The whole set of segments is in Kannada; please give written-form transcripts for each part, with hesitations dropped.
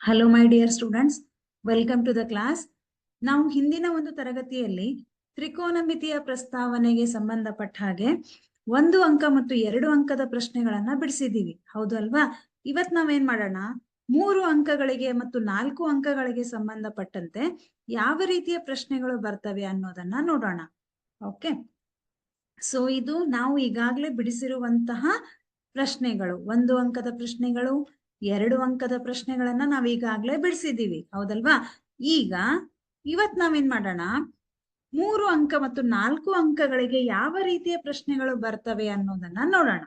Hello my dear students, welcome to the class. ನಾವು ಹಿಂದಿನ ಒಂದು ತರಗತಿಯಲ್ಲಿ ತ್ರಿಕೋನಮಿತಿಯ ಪ್ರಸ್ತಾವನೆಗೆ ಸಂಬಂಧಪಟ್ಟ ಹಾಗೆ 1 ಅಂಕ ಮತ್ತು 2 ಅಂಕದ ಪ್ರಶ್ನೆಗಳನ್ನ ಬಿಡಿಸಿದ್ದೀವಿ, ಹೌದು ಅಲ್ವಾ? ಇವತ್ ನಾವೇನ್ ಮಾಡೋಣ, 3 ಅಂಕಗಳಿಗೆ ಮತ್ತು 4 ಅಂಕಗಳಿಗೆ ಸಂಬಂಧಪಟ್ಟಂತೆ ಯಾವ ರೀತಿಯ ಪ್ರಶ್ನೆಗಳು ಬರ್ತವೆ ಅನ್ನೋದನ್ನ ನೋಡೋಣ. ಓಕೆ, ಸೊ ಇದು ನಾವು ಈಗಾಗಲೇ ಬಿಡಿಸಿರುವಂತಹ ಪ್ರಶ್ನೆಗಳು. 1 ಅಂಕದ ಪ್ರಶ್ನೆಗಳು, 2 ಅಂಕದ ಪ್ರಶ್ನೆಗಳನ್ನ ನಾವ್ ಈಗಾಗಲೇ ಬಿಡಿಸಿದ್ದೀವಿ, ಹೌದಲ್ವಾ? ಈಗ ಇವತ್ ನಾವೇನ್ ಮಾಡೋಣ, 3 ಅಂಕ ಮತ್ತು 4 ಅಂಕಗಳಿಗೆ ಯಾವ ರೀತಿಯ ಪ್ರಶ್ನೆಗಳು ಬರ್ತವೆ ಅನ್ನೋದನ್ನ ನೋಡೋಣ.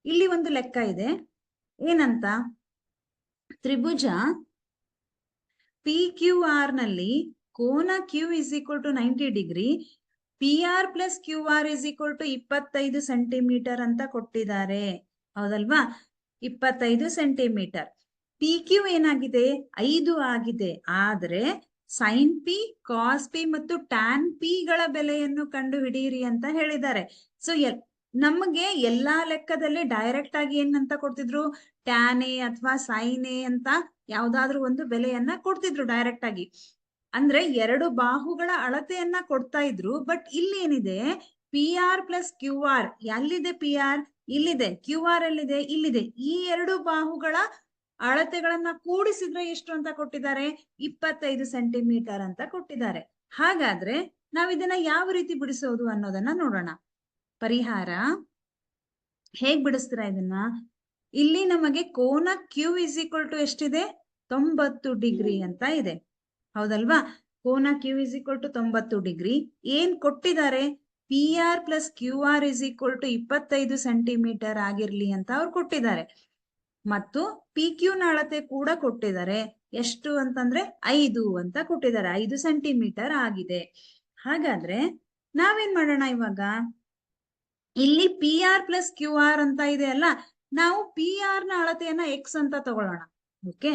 ಇಲ್ಲಿ ಒಂದು ಲೆಕ್ಕ ಇದೆ, ಏನಂತ? ತ್ರಿಭುಜ PQR ನಲ್ಲಿ ಕೋನ Q is equal to 90 degree, PR plus QR is equal to 25 centimetre ಅಂತ ಕೊಟ್ಟಿದ್ದಾರೆ, ಹೌದಲ್ವಾ? 25 ಸೆಂಟಿಮೀಟರ್. PQ ಏನಾಗಿದೆ? 5 ಆಗಿದೆ. ಆದ್ರೆ ಸೈನ್ ಪಿ, ಕಾಸ್ ಪಿ ಮತ್ತು ಟ್ಯಾನ್ ಪಿ ಗಳ ಬೆಲೆಯನ್ನು ಕಂಡು ಹಿಡಿಯಿರಿ ಅಂತ ಹೇಳಿದ್ದಾರೆ. ಸೊ ನಮಗೆ ಎಲ್ಲಾ ಲೆಕ್ಕದಲ್ಲಿ ಡೈರೆಕ್ಟ್ ಆಗಿ ಏನಂತ ಕೊಡ್ತಿದ್ರು? ಟ್ಯಾನ್ ಎ ಅಥವಾ ಸೈನ್ ಎ ಅಂತ ಯಾವ್ದಾದ್ರು ಒಂದು ಬೆಲೆಯನ್ನ ಕೊಡ್ತಿದ್ರು ಡೈರೆಕ್ಟ್ ಆಗಿ. ಅಂದ್ರೆ 2 ಬಾಹುಗಳ ಅಳತೆಯನ್ನ ಕೊಡ್ತಾ ಇದ್ರು. ಬಟ್ ಇಲ್ಲಿ ಏನಿದೆ? PR plus QR. ಎಲ್ಲಿದೆ PR? ಇಲ್ಲಿದೆ. QR ಎಲ್ಲಿದೆ? ಇಲ್ಲಿದೆ. ಈ 2 ಬಾಹುಗಳ ಅಳತೆಗಳನ್ನ ಕೂಡಿಸಿದ್ರೆ ಎಷ್ಟು ಅಂತ ಕೊಟ್ಟಿದ್ದಾರೆ? 25 ಸೆಂಟಿಮೀಟರ್ ಅಂತ ಕೊಟ್ಟಿದ್ದಾರೆ. ಹಾಗಾದ್ರೆ ನಾವ್ ಇದನ್ನ ಯಾವ ರೀತಿ ಬಿಡಿಸೋದು ಅನ್ನೋದನ್ನ ನೋಡೋಣ. ಪರಿಹಾರ ಹೇಗ್ ಬಿಡಿಸ್ತೀರಾ ಇದನ್ನ? ಇಲ್ಲಿ ನಮಗೆ ಕೋನ Q is equal to ಎಷ್ಟಿದೆ? 90 ಡಿಗ್ರಿ ಅಂತ ಇದೆ, ಹೌದಲ್ವಾ? ಕೋನ Q is equal to 90 degree. ಏನ್ ಕೊಟ್ಟಿದ್ದಾರೆ? PR plus QR is equal to 25 centimetre ಆಗಿರ್ಲಿ ಅಂತ ಅವ್ರು ಕೊಟ್ಟಿದ್ದಾರೆ. ಮತ್ತು PQ ನ ಅಳತೆ ಕೂಡ ಕೊಟ್ಟಿದ್ದಾರೆ. ಎಷ್ಟು ಅಂತಂದ್ರೆ 5 ಅಂತ ಕೊಟ್ಟಿದ್ದಾರೆ. 5 ಸೆಂಟಿಮೀಟರ್ ಆಗಿದೆ. ಹಾಗಾದ್ರೆ ನಾವೇನ್ ಮಾಡೋಣ ಇವಾಗ? ಇಲ್ಲಿ PR ಪ್ಲಸ್ QR ಅಂತ ಇದೆ ಅಲ್ಲ, ನಾವು PR ನ ಅಳತೆಯನ್ನ X ಅಂತ ತಗೊಳ್ಳೋಣ. Okay,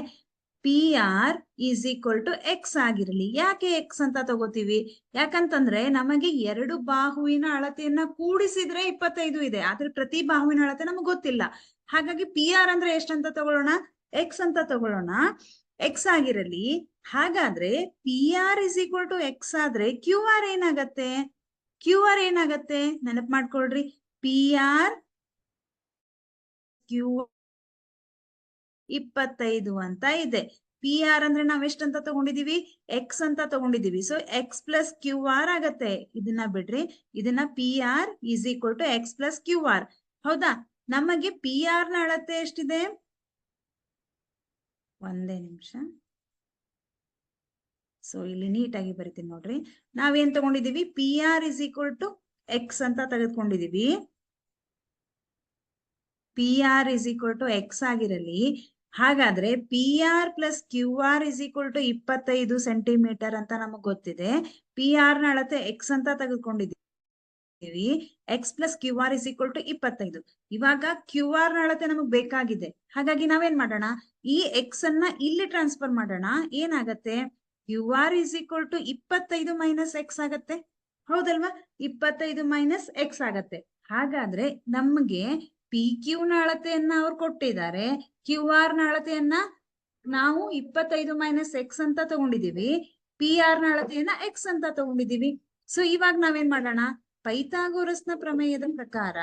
PR is equal to X ಆಗಿರಲಿ. ಯಾಕೆ X ಅಂತ ತಗೋತೀವಿ? ಯಾಕಂತಂದ್ರೆ ನಮಗೆ 2 ಬಾಹುವಿನ ಅಳತೆಯನ್ನ ಕೂಡಿಸಿದ್ರೆ 25 ಇದೆ, ಆದ್ರೆ ಪ್ರತಿ ಬಾಹುವಿನ ಅಳತೆ ನಮಗೆ ಗೊತ್ತಿಲ್ಲ. ಹಾಗಾಗಿ PR ಅಂದ್ರೆ ಎಷ್ಟಂತ ತಗೊಳ್ಳೋಣ? X ಅಂತ ತಗೊಳ್ಳೋಣ. X ಆಗಿರಲಿ. ಹಾಗಾದ್ರೆ PR is equal to X ಆದ್ರೆ QR ಏನಾಗತ್ತೆ? QR ಏನಾಗತ್ತೆ? ನೆನಪು ಮಾಡ್ಕೊಳ್ರಿ. PR Q 25 ಅಂತ ಇದೆ. PR ಅಂದ್ರೆ ನಾವ್ ಎಷ್ಟಂತ ತಗೊಂಡಿದೀವಿ? X ಅಂತ ತಗೊಂಡಿದೀವಿ. ಸೊ X ಪ್ಲಸ್ QR ಆಗತ್ತೆ. ಇದನ್ನ ಬಿಡ್ರಿ, ಇದನ್ನ PR is equal to X plus QR. ಹೌದಾ? ನಮಗೆ PR ನ ಅಳತೆ ಎಷ್ಟಿದೆ? ಒಂದೇ ನಿಮಿಷ. ಸೊ ಇಲ್ಲಿ ನೀಟಾಗಿ ಬರಿತೀನಿ ನೋಡ್ರಿ. ನಾವೇನ್ ತಗೊಂಡಿದೀವಿ? PR is equal to X ಅಂತ ತೆಗೆದುಕೊಂಡಿದೀವಿ. PR is equal to X ಆಗಿರಲಿ. ಹಾಗಾದ್ರೆ PR plus QR is equal to 25 centimetre ಅಂತ ನಮಗ್ ಗೊತ್ತಿದೆ. PR ನ ಅಳತೆ X ಅಂತ ತೆಗೆದುಕೊಂಡಿದ್ದೀವಿ. X plus QR is equal to 25. ಇವಾಗ QR ನ ಅಳತೆ ನಮಗ್ ಬೇಕಾಗಿದೆ. ಹಾಗಾಗಿ ನಾವೇನ್ ಮಾಡೋಣ? ಈ X ಅನ್ನ ಇಲ್ಲಿ ಟ್ರಾನ್ಸ್ಫರ್ ಮಾಡೋಣ. ಏನಾಗತ್ತೆ? QR is equal to 25 minus X ಆಗತ್ತೆ, ಹೌದಲ್ವಾ? 25 ಮೈನಸ್ X ಆಗತ್ತೆ. ಹಾಗಾದ್ರೆ ನಮ್ಗೆ PQ ನ ಅಳತೆಯನ್ನ ಅವ್ರು ಕೊಟ್ಟಿದ್ದಾರೆ. QR ನ ಅಳತೆಯನ್ನ ನಾವು 25 ಮೈನಸ್ X ಅಂತ ತಗೊಂಡಿದೀವಿ. PR ನ ಅಳತೆಯನ್ನ X ಅಂತ ತಗೊಂಡಿದೀವಿ. ಸೊ ಇವಾಗ ನಾವೇನ್ ಮಾಡೋಣ? ಪೈಥಾಗೋರಸ್ನ ಪ್ರಮೇಯದ ಪ್ರಕಾರ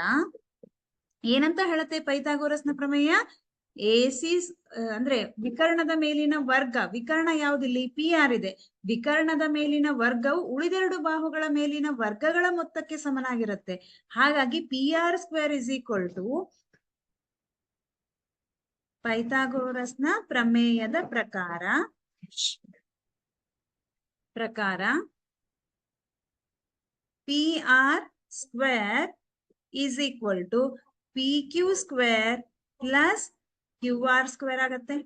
ಏನಂತ ಹೇಳುತ್ತೆ ಪೈಥಾಗೋರಸ್ನ ಪ್ರಮೇಯ? AC ಅಂದ್ರೆ ವಿಕರ್ಣದ ಮೇಲಿನ ವರ್ಗ. ವಿಕರ್ಣ ಯಾವ್ದಿಲ್ಲಿ? PR ಇದೆ. ವಿಕರ್ಣದ ಮೇಲಿನ ವರ್ಗವು ಉಳಿದೆರಡು ಬಾಹುಗಳ ಮೇಲಿನ ವರ್ಗಗಳ ಮೊತ್ತಕ್ಕೆ ಸಮನಾಗಿರುತ್ತೆ. ಹಾಗಾಗಿ PR square is equal to ಪೈಥಾಗೋರಸ್ನ ಪ್ರಮೇಯದ ಪ್ರಕಾರ PR square is equal to PQ square plus QR square ಆಗತ್ತೆ,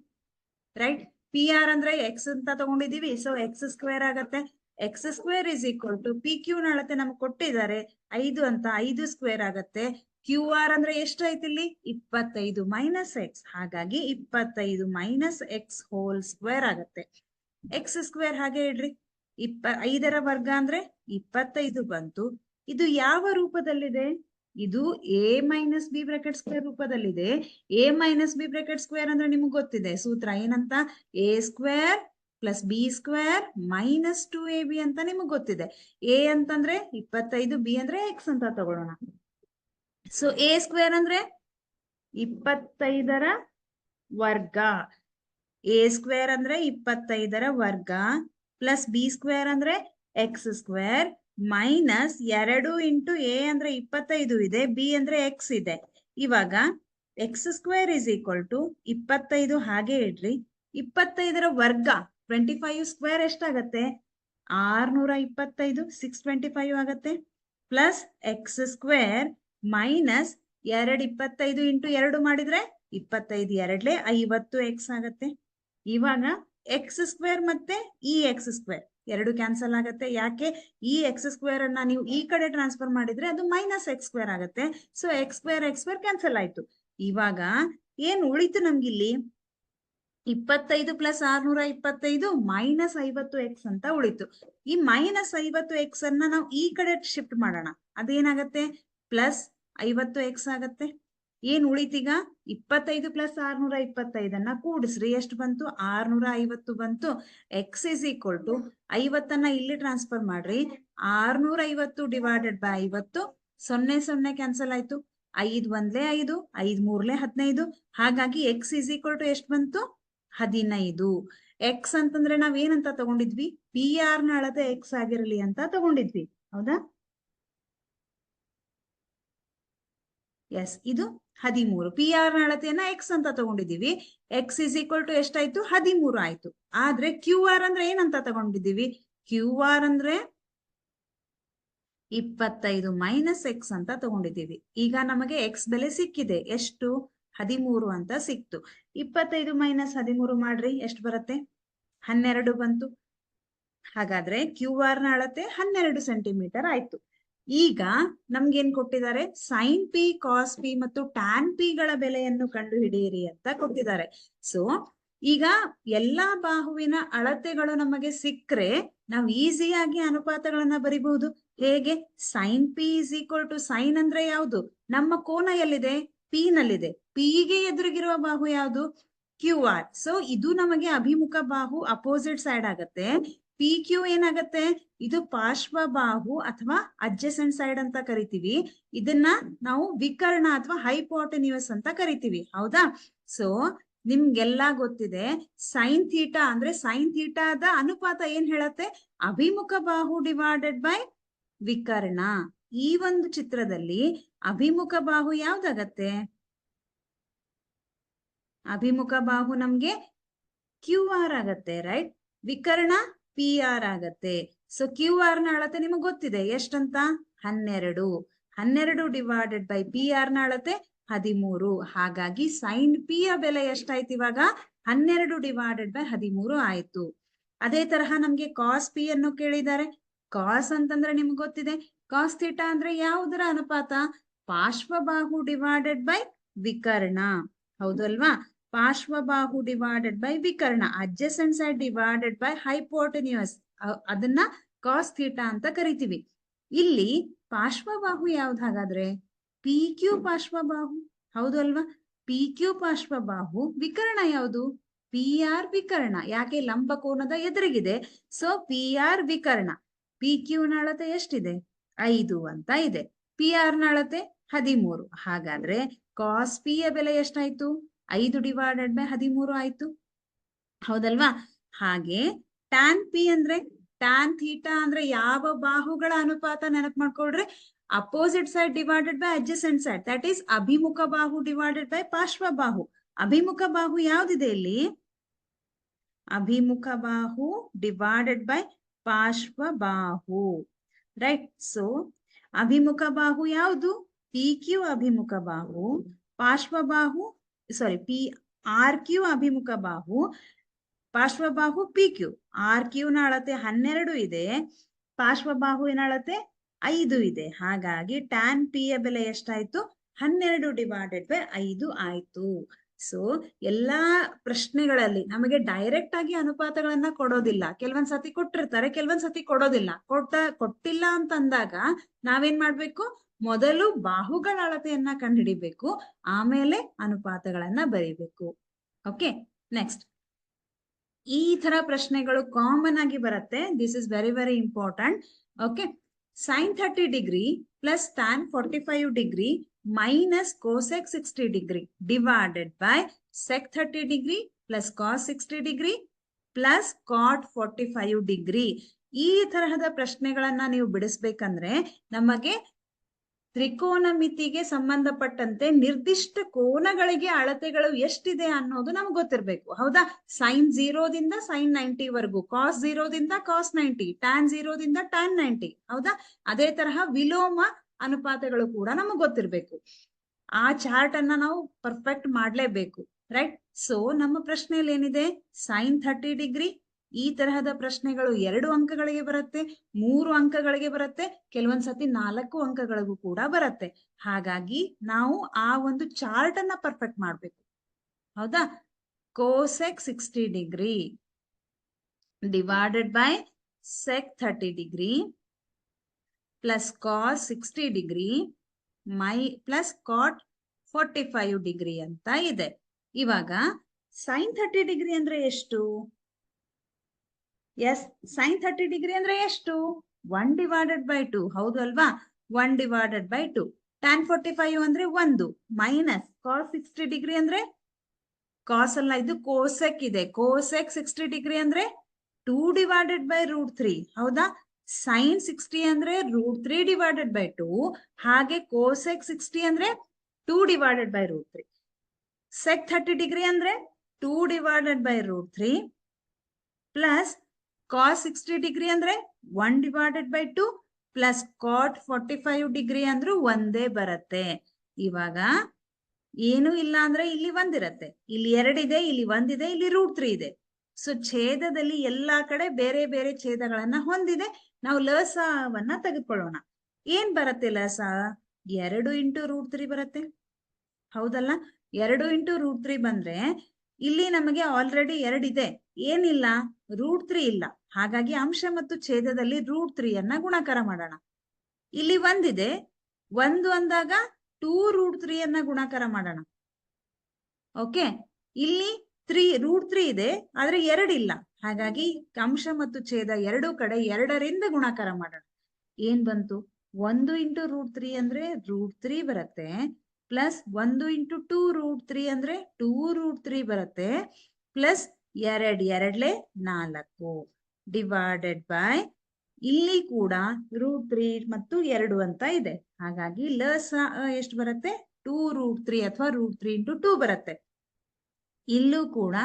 ರೈಟ್? PR ಅಂದ್ರೆ X ಅಂತ ತಗೊಂಡಿದೀವಿ. ಸೊ X ಸ್ಕ್ವೇರ್ ಆಗತ್ತೆ. X square is equal to PQ ನ ಅಳತೆ ನಮ್ಗೆ ಕೊಟ್ಟಿದ್ದಾರೆ 5 ಅಂತ, 5 ಸ್ಕ್ವೇರ್ ಆಗತ್ತೆ. QR ಅಂದ್ರೆ ಎಷ್ಟಾಯ್ತು ಇಲ್ಲಿ? 25 ಮೈನಸ್ X. ಹಾಗಾಗಿ 25 ಮೈನಸ್ X ಹೋಲ್ ಸ್ಕ್ವೇರ್ ಆಗತ್ತೆ. X ಸ್ಕ್ವೇರ್ ಹಾಗೆ ಇಡ್ರಿ. 5ರ ವರ್ಗ ಅಂದ್ರೆ 25 ಬಂತು. ಇದು ಯಾವ ರೂಪದಲ್ಲಿದೆ? ಇದು A minus B bracket square ರೂಪದಲ್ಲಿದೆ. A minus B bracket square ಅಂದ್ರೆ ನಿಮ್ಗೆ ಗೊತ್ತಿದೆ ಸೂತ್ರ ಏನಂತ, A square plus B square minus 2ab ಅಂತ ನಿಮಗ್ ಗೊತ್ತಿದೆ. ಎ ಅಂತಂದ್ರೆ 25, ಬಿ ಅಂದ್ರೆ ಎಕ್ಸ್ ಅಂತ ತಗೊಳ್ಳೋಣ. ಸೊ ಎ ಸ್ಕ್ವೇರ್ ಅಂದ್ರೆ 25ರ ವರ್ಗ, ಎ ಸ್ಕ್ವೇರ್ ಅಂದ್ರೆ 25ರ ವರ್ಗ ಪ್ಲಸ್ ಬಿ ಸ್ಕ್ವೇರ್ ಅಂದ್ರೆ x square minus 2 into a ಅಂದ್ರೆ 25 ಇದೆ, ಬಿ ಅಂದ್ರೆ ಎಕ್ಸ್ ಇದೆ. ಇವಾಗ x square is equal to 25 ಹಾಗೆ ಇಡ್ರಿ, 25ರ ವರ್ಗ 25 ಸ್ಕ್ವೇರ್ ಎಷ್ಟಾಗತ್ತೆ, 625, 625 ಆಗತ್ತೆ, plus X square minus 225 into 2 ಮಾಡಿದ್ರೆ 25 2 50 ಎಕ್ಸ್ ಆಗತ್ತೆ. ಇವಾಗ ಎಕ್ಸ್ ಸ್ಕ್ವೇರ್ ಮತ್ತೆ ಈ ಎಕ್ಸ್ ಸ್ಕ್ವೇರ್ ಎರಡು ಕ್ಯಾನ್ಸಲ್ ಆಗತ್ತೆ. ಯಾಕೆ, ಈ ಎಕ್ಸ್ ಸ್ಕ್ವೇರ್ ಅನ್ನ ನೀವು ಈ ಕಡೆ ಟ್ರಾನ್ಸ್ಫರ್ ಮಾಡಿದ್ರೆ ಅದು ಮೈನಸ್ ಎಕ್ಸ್ ಸ್ಕ್ವೇರ್ ಆಗತ್ತೆ. ಸೊ ಎಕ್ಸ್ ಸ್ಕ್ವೇರ್ ಕ್ಯಾನ್ಸಲ್ ಆಯ್ತು. ಇವಾಗ ಏನ್ ಉಳಿತು ನಮ್ಗಿಲ್ಲಿ, 25 ಪ್ಲಸ್ 625 ಮೈನಸ್ 50 ಎಕ್ಸ್ ಅಂತ ಉಳಿತು. ಈ ಮೈನಸ್ 50 ಎಕ್ಸ್ ಅನ್ನ ನಾವು ಈ ಕಡೆ ಶಿಫ್ಟ್ ಮಾಡೋಣ, ಅದೇನಾಗತ್ತೆ ಪ್ಲಸ್ 50 ಎಕ್ಸ್ ಆಗತ್ತೆ. ಏನ್ ಉಳಿತೀಗ, 25 ಪ್ಲಸ್ 625 ಕೂಡಿಸ್ರಿ, ಎಷ್ಟು ಬಂತು 650 ಬಂತು. ಎಕ್ಸ್ ಇಸ್ ಈಕ್ವಲ್ ಟು 50 ಇಲ್ಲಿ ಟ್ರಾನ್ಸ್ಫರ್ ಮಾಡ್ರಿ, 650 ಡಿವೈಡೆಡ್ ಬೈ 50, 0 0 ಕ್ಯಾನ್ಸಲ್ ಆಯ್ತು, 5 1 5, 5 3 15. ಹಾಗಾಗಿ ಎಕ್ಸ್ ಇಸ್ ಈಕ್ವಲ್ ಟು ಎಷ್ಟು ಬಂತು 15. ಎಕ್ಸ್ ಅಂತಂದ್ರೆ ನಾವ್ ಏನಂತ ತಗೊಂಡಿದ್ವಿ, ಪಿ ಆರ್ ನ ಅಳತೆ ಎಕ್ಸ್ ಆಗಿರಲಿ ಅಂತ ತಗೊಂಡಿದ್ವಿ, ಹೌದಾ? ಎಸ್, ಇದು 13. ಪಿ ಆರ್ ನ ಅಳತೆಯನ್ನ ಎಕ್ಸ್ ಅಂತ ತಗೊಂಡಿದೀವಿ. ಎಕ್ಸ್ ಇಸ್ ಈಕ್ವಲ್ ಟು ಎಷ್ಟಾಯ್ತು 13 ಆಯ್ತು. ಆದ್ರೆ ಕ್ಯೂ ಆರ್ ಅಂದ್ರೆ ಏನಂತ ತಗೊಂಡಿದೀವಿ, ಕ್ಯೂ ಆರ್ ಅಂದ್ರೆ 25 ಮೈನಸ್ ಎಕ್ಸ್ ಅಂತ ತಗೊಂಡಿದ್ದೀವಿ. ಈಗ ನಮಗೆ ಎಕ್ಸ್ ಬೆಲೆ ಸಿಕ್ಕಿದೆ, ಎಷ್ಟು 13 ಅಂತ ಸಿಕ್ತು. 25 ಮೈನಸ್ 13 ಮಾಡ್ರಿ, ಎಷ್ಟು ಬರುತ್ತೆ 12 ಬಂತು. ಹಾಗಾದ್ರೆ ಕ್ಯೂ ಆರ್ ನ ಅಳತೆ 12 ಸೆಂಟಿಮೀಟರ್ ಆಯ್ತು. ಈಗ ನಮ್ಗೇನ್ ಕೊಟ್ಟಿದ್ದಾರೆ, ಸೈನ್ ಪಿ, ಕಾಸ್ ಪಿ ಮತ್ತು ಟ್ಯಾನ್ ಪಿ ಗಳ ಬೆಲೆಯನ್ನು ಕಂಡು ಹಿಡಿಯಿರಿ ಅಂತ ಕೊಟ್ಟಿದ್ದಾರೆ. ಸೊ ಈಗ ಎಲ್ಲಾ ಬಾಹುವಿನ ಅಳತೆಗಳು ನಮಗೆ ಸಿಕ್ಕರೆ ನಾವು ಈಸಿಯಾಗಿ ಅನುಪಾತಗಳನ್ನ ಬರಿಬಹುದು. ಹೇಗೆ, sine p is equal to, sine ಅಂದ್ರೆ ಯಾವುದು, ನಮ್ಮ ಕೋನ ಎಲ್ಲಿದೆ, ಪಿ ನಲ್ಲಿದೆ, ಪಿ ಗೆ ಎದುರಿಗಿರುವ ಬಾಹು ಯಾವುದು, ಕ್ಯೂ ಆರ್. ಸೊ ಇದು ನಮಗೆ ಅಭಿಮುಖ ಬಾಹು, ಅಪೋಸಿಟ್ ಸೈಡ್ ಆಗತ್ತೆ. ಪಿ ಕ್ಯೂ ಏನಾಗತ್ತೆ, ಇದು ಪಾರ್ಶ್ವ ಬಾಹು ಅಥವಾ ಅಡ್ಜಸೆಂಟ್ ಸೈಡ್ ಅಂತ ಕರಿತೀವಿ. ಇದನ್ನ ನಾವು ವಿಕರ್ಣ ಅಥವಾ ಹೈಪೋಟೆನ್ಯೂಸ್ ಅಂತ ಕರಿತೀವಿ, ಹೌದಾ? ಸೊ ನಿಮ್ಗೆಲ್ಲಾ ಗೊತ್ತಿದೆ, ಸೈನ್ ಥೀಟಾ ಅಂದ್ರೆ ಸೈನ್ ಥೀಟಾದ ಅನುಪಾತ ಏನ್ ಹೇಳತ್ತೆ, ಅಭಿಮುಖ ಬಾಹು ಡಿವೈಡೆಡ್ ಬೈ ವಿಕರ್ಣ. ಈ ಒಂದು ಚಿತ್ರದಲ್ಲಿ ಅಭಿಮುಖ ಬಾಹು ಯಾವ್ದಾಗತ್ತೆ, ಅಭಿಮುಖ ಬಾಹು ನಮ್ಗೆ ಕ್ಯೂ ಆರ್ ಆಗತ್ತೆ, ರೈಟ್? ವಿಕರ್ಣ ಪಿ ಆರ್ ಆಗತ್ತೆ. ಸೊ ಕ್ಯೂ ಆರ್ ನ ಅಳತೆ ನಿಮಗೆ ಗೊತ್ತಿದೆ, ಎಷ್ಟಂತ 12. 12 ಡಿವೈಡೆಡ್ ಬೈ ಪಿ ಆರ್ ನ ಅಳತೆ 13. ಹಾಗಾಗಿ ಸೈನ್ ಪಿ ಯ ಬೆಲೆ ಎಷ್ಟಾಯ್ತು ಇವಾಗ, 12 ಡಿವೈಡೆಡ್ ಬೈ 13 ಆಯ್ತು. ಅದೇ ತರಹ ನಮ್ಗೆ ಕಾಸ್ ಪಿ ಅನ್ನು ಕೇಳಿದ್ದಾರೆ. ಕಾಸ್ ಅಂತಂದ್ರೆ ನಿಮ್ಗೆ ಗೊತ್ತಿದೆ, ಕಾಸ್ ಥೀಟಾ ಅಂದ್ರೆ ಯಾವುದರ ಅನುಪಾತ, ಪಾರ್ಶ್ವಬಾಹು ಡಿವೈಡೆಡ್ ಬೈ ವಿಕರ್ಣ, ಹೌದು ಅಲ್ವಾ? ಪಾರ್ಶ್ವಬಾಹು ಡಿವೈಡೆಡ್ ಬೈ ವಿಕರ್ಣ, adjacent side divided by hypotenuse, ಅದನ್ನ ಕಾಸ್ ಥೀಟಾ ಅಂತ ಕರಿತೀವಿ. ಇಲ್ಲಿ ಪಾರ್ಶ್ವಬಾಹು ಯಾವ್ದು ಹಾಗಾದ್ರೆ, ಪಿ ಕ್ಯೂ ಪಾರ್ಶ್ವಬಾಹು, ಹೌದು ಅಲ್ವಾ? P Q ಪಾರ್ಶ್ವಬಾಹು. ವಿಕರ್ಣ ಯಾವುದು, ಪಿ ಆರ್ ವಿಕರ್ಣ. ಯಾಕೆ, ಲಂಬಕೋನದ ಎದುರಿಗಿದೆ. ಸೊ ಪಿ ಆರ್ ವಿಕರ್ಣ. ಪಿ ಕ್ಯೂ ನ ಅಳತೆ ಎಷ್ಟಿದೆ, 5 ಅಂತ ಇದೆ. ಪಿ ಆರ್ ನ ಅಳತೆ 13. ಹಾಗಾದ್ರೆ ಕಾಸ್ ಪಿ ಯ ಬೆಲೆ ಎಷ್ಟಾಯ್ತು, 5 ಡಿವೈಡೆಡ್ ಬೈ 13 ಆಯ್ತು, ಹೌದಲ್ವಾ? ಹಾಗೆ ಟ್ಯಾನ್ ಪಿ ಅಂದ್ರೆ, ಟ್ಯಾನ್ ಥೀಟಾ ಅಂದ್ರೆ ಯಾವ ಬಾಹುಗಳ ಅನುಪಾತ ನೆನಪು ಮಾಡ್ಕೊಳ್ರಿ, opposite side divided by adjacent side, that is ಅಭಿಮುಖ ಬಾಹು ಡಿವೈಡೆಡ್ ಬೈ ಪಾರ್ಶ್ವ ಬಾಹು. ಅಭಿಮುಖ ಬಾಹು ಯಾವ್ದಿದೆ ಇಲ್ಲಿ, ಅಭಿಮುಖ ಬಾಹು ಡಿವೈಡೆಡ್ ಬೈ ಪಾರ್ಶ್ವ ಬಾಹು, ರೈಟ್? ಸೊ ಅಭಿಮುಖ ಬಾಹು ಯಾವುದು, ಪಿ ಕ್ಯೂ ಅಭಿಮುಖ ಬಾಹು, ಪಾರ್ಶ್ವಬಾಹು ಸಾರಿ ಪಿ ಆರ್ ಕ್ಯೂ ಅಭಿಮುಖ ಬಾಹು, ಪಾರ್ಶ್ವಬಾಹು ಪಿ ಕ್ಯೂ. ಆರ್ ಕ್ಯೂ ನ ಅಳತೆ 12 ಇದೆ, ಪಾರ್ಶ್ವಬಾಹುವಿನ ಅಳತೆ 5 ಇದೆ. ಹಾಗಾಗಿ ಟ್ಯಾನ್ ಪಿ ಯ ಬೆಲೆ ಎಷ್ಟಾಯ್ತು, 12 ಡಿವೈಡೆಡ್ ಬೈ 5 ಆಯ್ತು. ಸೊ ಎಲ್ಲಾ ಪ್ರಶ್ನೆಗಳಲ್ಲಿ ನಮಗೆ ಡೈರೆಕ್ಟ್ ಆಗಿ ಅನುಪಾತಗಳನ್ನ ಕೊಡೋದಿಲ್ಲ. ಕೆಲವೊಂದ್ ಸತಿ ಕೊಟ್ಟಿರ್ತಾರೆ, ಕೆಲವೊಂದ್ ಸತಿ ಕೊಡೋದಿಲ್ಲ. ಕೊಟ್ಟಿಲ್ಲ ಅಂತ ಅಂದಾಗ ನಾವೇನ್ ಮಾಡ್ಬೇಕು, ಮೊದಲು ಬಾಹುಗಳ ಅಳತೆಯನ್ನ ಕಂಡುಹಿಡಿಬೇಕು, ಆಮೇಲೆ ಅನುಪಾತಗಳನ್ನ ಬರೀಬೇಕು. ಓಕೆ, ನೆಕ್ಸ್ಟ್ ಈ ತರ ಪ್ರಶ್ನೆಗಳು ಕಾಮನ್ ಆಗಿ ಬರುತ್ತೆ. This is very very important. Okay, sin 30 degree plus tan 45 degree minus cosec 60 degree divided by sec 30 degree plus cos 60 degree plus cot 45 degree. ಈ ತರಹದ ಪ್ರಶ್ನೆಗಳನ್ನ ನೀವು ಬಿಡಿಸ್ಬೇಕಂದ್ರೆ ನಮಗೆ ತ್ರಿಕೋನಮಿತಿಗೆ ಸಂಬಂಧಪಟ್ಟಂತೆ ನಿರ್ದಿಷ್ಟ ಕೋನಗಳಿಗೆ ಅಳತೆಗಳು ಎಷ್ಟಿದೆ ಅನ್ನೋದು ನಮ್ಗೆ ಗೊತ್ತಿರ್ಬೇಕು. ಹೌದಾ? ಸೈನ್ 0ದಿಂದ ಸೈನ್ 90 ವರೆಗೂ, ಕಾಸ್ 0ದಿಂದ ಕಾಸ್ 90, ಟ್ಯಾನ್ 0ದಿಂದ ಟ್ಯಾನ್ 90. ಹೌದಾ? ಅದೇ ತರಹ ವಿಲೋಮ ಅನುಪಾತಗಳು ಕೂಡ ನಮಗ್ ಗೊತ್ತಿರ್ಬೇಕು. ಆ ಚಾರ್ಟ್ ಅನ್ನ ನಾವು ಪರ್ಫೆಕ್ಟ್ ಮಾಡ್ಲೇಬೇಕು, ರೈಟ್? ಸೊ ನಮ್ಮ ಪ್ರಶ್ನೆಯಲ್ಲಿ ಏನಿದೆ, ಸೈನ್ 30 ಡಿಗ್ರಿ. ಈ ತರಹದ ಪ್ರಶ್ನೆಗಳು 2 ಅಂಕಗಳಿಗೆ ಬರುತ್ತೆ, 3 ಅಂಕಗಳಿಗೆ ಬರುತ್ತೆ, ಕೆಲವೊಂದ್ಸತಿ 4 ಅಂಕಗಳಿಗೂ ಕೂಡ ಬರುತ್ತೆ. ಹಾಗಾಗಿ ನಾವು ಆ ಒಂದು ಚಾರ್ಟ್ ಅನ್ನ ಪರ್ಫೆಕ್ಟ್ ಮಾಡ್ಬೇಕು. ಹೌದಾ? Cosec 60 degree divided by sec 30 degree plus cos 60 degree plus cot 45 degree ಅಂತ ಇದೆ. ಇವಾಗ ಸೈನ್ 30 ಡಿಗ್ರಿ ಅಂದ್ರೆ ಎಷ್ಟು? ಎಸ್, ಸೈನ್ 30 ಡಿಗ್ರಿ ಅಂದ್ರೆ ಎಷ್ಟು? 1 ಡಿವೈಡೆಡ್ ಬೈ 2. ಹೌದು ಅಲ್ವಾ? 1 ಡಿವೈಡೆಡ್ ಬೈ 2. ಟ್ಯಾನ್ 45 ಅಂದ್ರೆ 1 ಮೈನಸ್ ಕಾಸ್ 60 ಡಿಗ್ರಿ ಅಂದ್ರೆ, ಕಾಸ್ ಅಲ್ಲ ಇದು ಕೋಸೆಕ್ ಇದೆ, ಕೋಸೆಕ್ 60 ಡಿಗ್ರಿ ಅಂದ್ರೆ 2 ಡಿವೈಡೆಡ್ ಬೈ ರೂಟ್ 3. ಹೌದಾ? ಸೈನ್ 60 ಅಂದ್ರೆ ರೂಟ್ 3 ಡಿವೈಡೆಡ್ ಬೈ 2, ಹಾಗೆ ಕೋಸೆಕ್ 60 ಅಂದ್ರೆ 2 divided by root 3. Sec 30 degree ಅಂದ್ರೆ 2 divided by root 3 plus cos 60 degree ಅಂದ್ರೆ 1 divided by 2 plus cot 45 degree ಅಂದ್ರೂ ಒಂದೇ ಬರುತ್ತೆ. ಇವಾಗ ಏನು ಇಲ್ಲ ಅಂದ್ರೆ ಇಲ್ಲಿ 1 ಇರತ್ತೆ, ಇಲ್ಲಿ 2 ಇದೆ, ಇಲ್ಲಿ 1 ಇದೆ, ಇಲ್ಲಿ ರೂಟ್ 3 ಇದೆ. ಸೊ ಛೇದದಲ್ಲಿ ಎಲ್ಲಾ ಕಡೆ ಬೇರೆ ಬೇರೆ ಛೇದಗಳನ್ನ ಹೊಂದಿದೆ. ನಾವು ಲಸವನ್ನ ತೆಗೆದುಕೊಳ್ಳೋಣ. ಏನ್ ಬರುತ್ತೆ ಲಸ? 2 ಇಂಟು ರೂಟ್ 3 ಬರುತ್ತೆ. ಹೌದಲ್ಲ? 2 ಇಂಟು ರೂಟ್ 3 ಬಂದ್ರೆ ಇಲ್ಲಿ ನಮಗೆ ಆಲ್ರೆಡಿ 2 ಇದೆ, ಏನಿಲ್ಲ, ರೂಟ್ 3 ಇಲ್ಲ. ಹಾಗಾಗಿ ಅಂಶ ಮತ್ತು ಛೇದದಲ್ಲಿ ರೂಟ್ 3 ಅನ್ನ ಗುಣಾಕಾರ ಮಾಡೋಣ. ಇಲ್ಲಿ 1 ಇದೆ, 1 ಅಂದಾಗ 2 ರೂಟ್ 3 ಅನ್ನ ಗುಣಾಕಾರ ಮಾಡೋಣ. ಓಕೆ, ಇಲ್ಲಿ ರೂಟ್ 3 ಇದೆ, ಆದ್ರೆ 2 ಇಲ್ಲ. ಹಾಗಾಗಿ ಅಂಶ ಮತ್ತು ಛೇದ ಎರಡೂ ಕಡೆ 2ರಿಂದ ಗುಣಾಕಾರ ಮಾಡೋಣ. ಏನ್ ಬಂತು? 1 ಇಂಟು ರೂಟ್ 3 ಅಂದ್ರೆ ರೂಟ್ 3 ಬರುತ್ತೆ, ಪ್ಲಸ್ 1 ಇಂಟು 2 ರೂಟ್ 3 ಅಂದ್ರೆ 2 ರೂಟ್ 3 ಬರುತ್ತೆ, ಪ್ಲಸ್ 2 2 4 ಡಿವೈಡೆಡ್ ಬೈ, ಇಲ್ಲಿ ಕೂಡ ರೂಟ್ 3 ಮತ್ತು 2 ಅಂತ ಇದೆ. ಹಾಗಾಗಿ ಲಸ ಎಷ್ಟು ಬರುತ್ತೆ? 2 ರೂಟ್ 3 ಅಥವಾ ರೂಟ್ 3 ಇಂಟು 2 ಬರುತ್ತೆ. ಇಲ್ಲೂ ಕೂಡ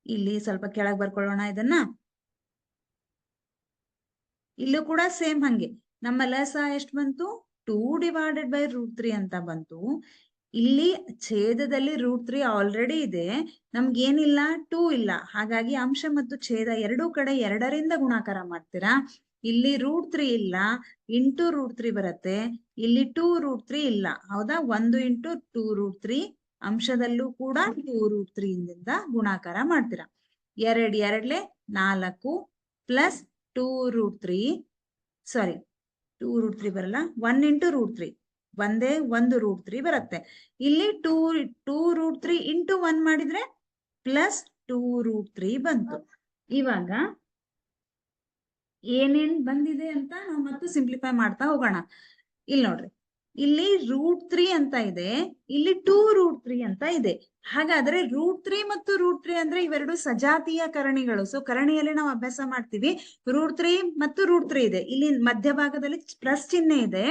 ಇಲ್ಲಿ ಸ್ವಲ್ಪ ಕೆಳಗೆ ಬರ್ಕೊಳ್ಳೋಣ ಇದನ್ನ. ಇಲ್ಲೂ ಕೂಡ ಸೇಮ್ ಹಂಗೆ ನಮ್ಮ ಲಸ ಎಷ್ಟು ಬಂತು? 2 ಡಿವೈಡೆಡ್ ಬೈ ರೂಟ್ 3 ಅಂತ ಬಂತು. ಇಲ್ಲಿ ಛೇದದಲ್ಲಿ ರೂಟ್ 3 ಆಲ್ರೆಡಿ ಇದೆ, ನಮ್ಗೇನಿಲ್ಲ, 2 ಇಲ್ಲ. ಹಾಗಾಗಿ ಅಂಶ ಮತ್ತು ಛೇದ ಎರಡೂ ಕಡೆ 2ರಿಂದ ಗುಣಾಕಾರ ಮಾಡ್ತೀರಾ. ಇಲ್ಲಿ ರೂಟ್ 3 ಇಲ್ಲ, ಇಂಟು ರೂಟ್ 3 ಬರುತ್ತೆ. ಇಲ್ಲಿ 2 ರೂಟ್ 3 ಇಲ್ಲ. ಹೌದಾ? 1 ಇಂಟು 2 ರೂಟ್ 3, ಅಂಶದಲ್ಲೂ ಕೂಡ 2 ರೂಟ್ 3 ಇಂದ ಗುಣಾಕಾರ ಮಾಡ್ತೀರಾ. 2 2 4 ಪ್ಲಸ್ 2 ರೂಟ್ 3, ಸಾರಿ 2 ರೂಟ್ 3 ಬರಲ್ಲ, 1 ಇಂಟು ರೂಟ್ 3, ಒಂದೇ 1 ರೂಟ್ 3 ಬರುತ್ತೆ. ಇಲ್ಲಿ 2 ರೂಟ್ 3 ಇಂಟು 1 ಮಾಡಿದ್ರೆ ಪ್ಲಸ್ 2 ರೂಟ್ 3 ಬಂತು. ಇವಾಗ ಏನೇನ್ ಬಂದಿದೆ ಅಂತ ನಾವು ಮತ್ತೆ ಸಿಂಪ್ಲಿಫೈ ಮಾಡ್ತಾ ಹೋಗೋಣ. ಇಲ್ಲಿ ನೋಡ್ರಿ, ಇಲ್ಲಿ ರೂಟ್ 3 ಅಂತ ಇದೆ, ಇಲ್ಲಿ 2 ರೂಟ್ 3 ಅಂತ ಇದೆ. ಹಾಗಾದ್ರೆ ರೂಟ್ 3 ಮತ್ತು ರೂಟ್ 3 ಅಂದ್ರೆ ಇವೆರಡು ಸಜಾತಿಯ ಕರಣಿಗಳು. ಸೊ ಕರಣಿಯಲ್ಲಿ ನಾವು ಅಭ್ಯಾಸ ಮಾಡ್ತೀವಿ. ರೂಟ್ 3 ಮತ್ತು ರೂಟ್ 3 ಇದೆ, ಇಲ್ಲಿ ಮಧ್ಯಭಾಗದಲ್ಲಿ ಪ್ಲಸ್ ಚಿಹ್ನೆ ಇದೆ.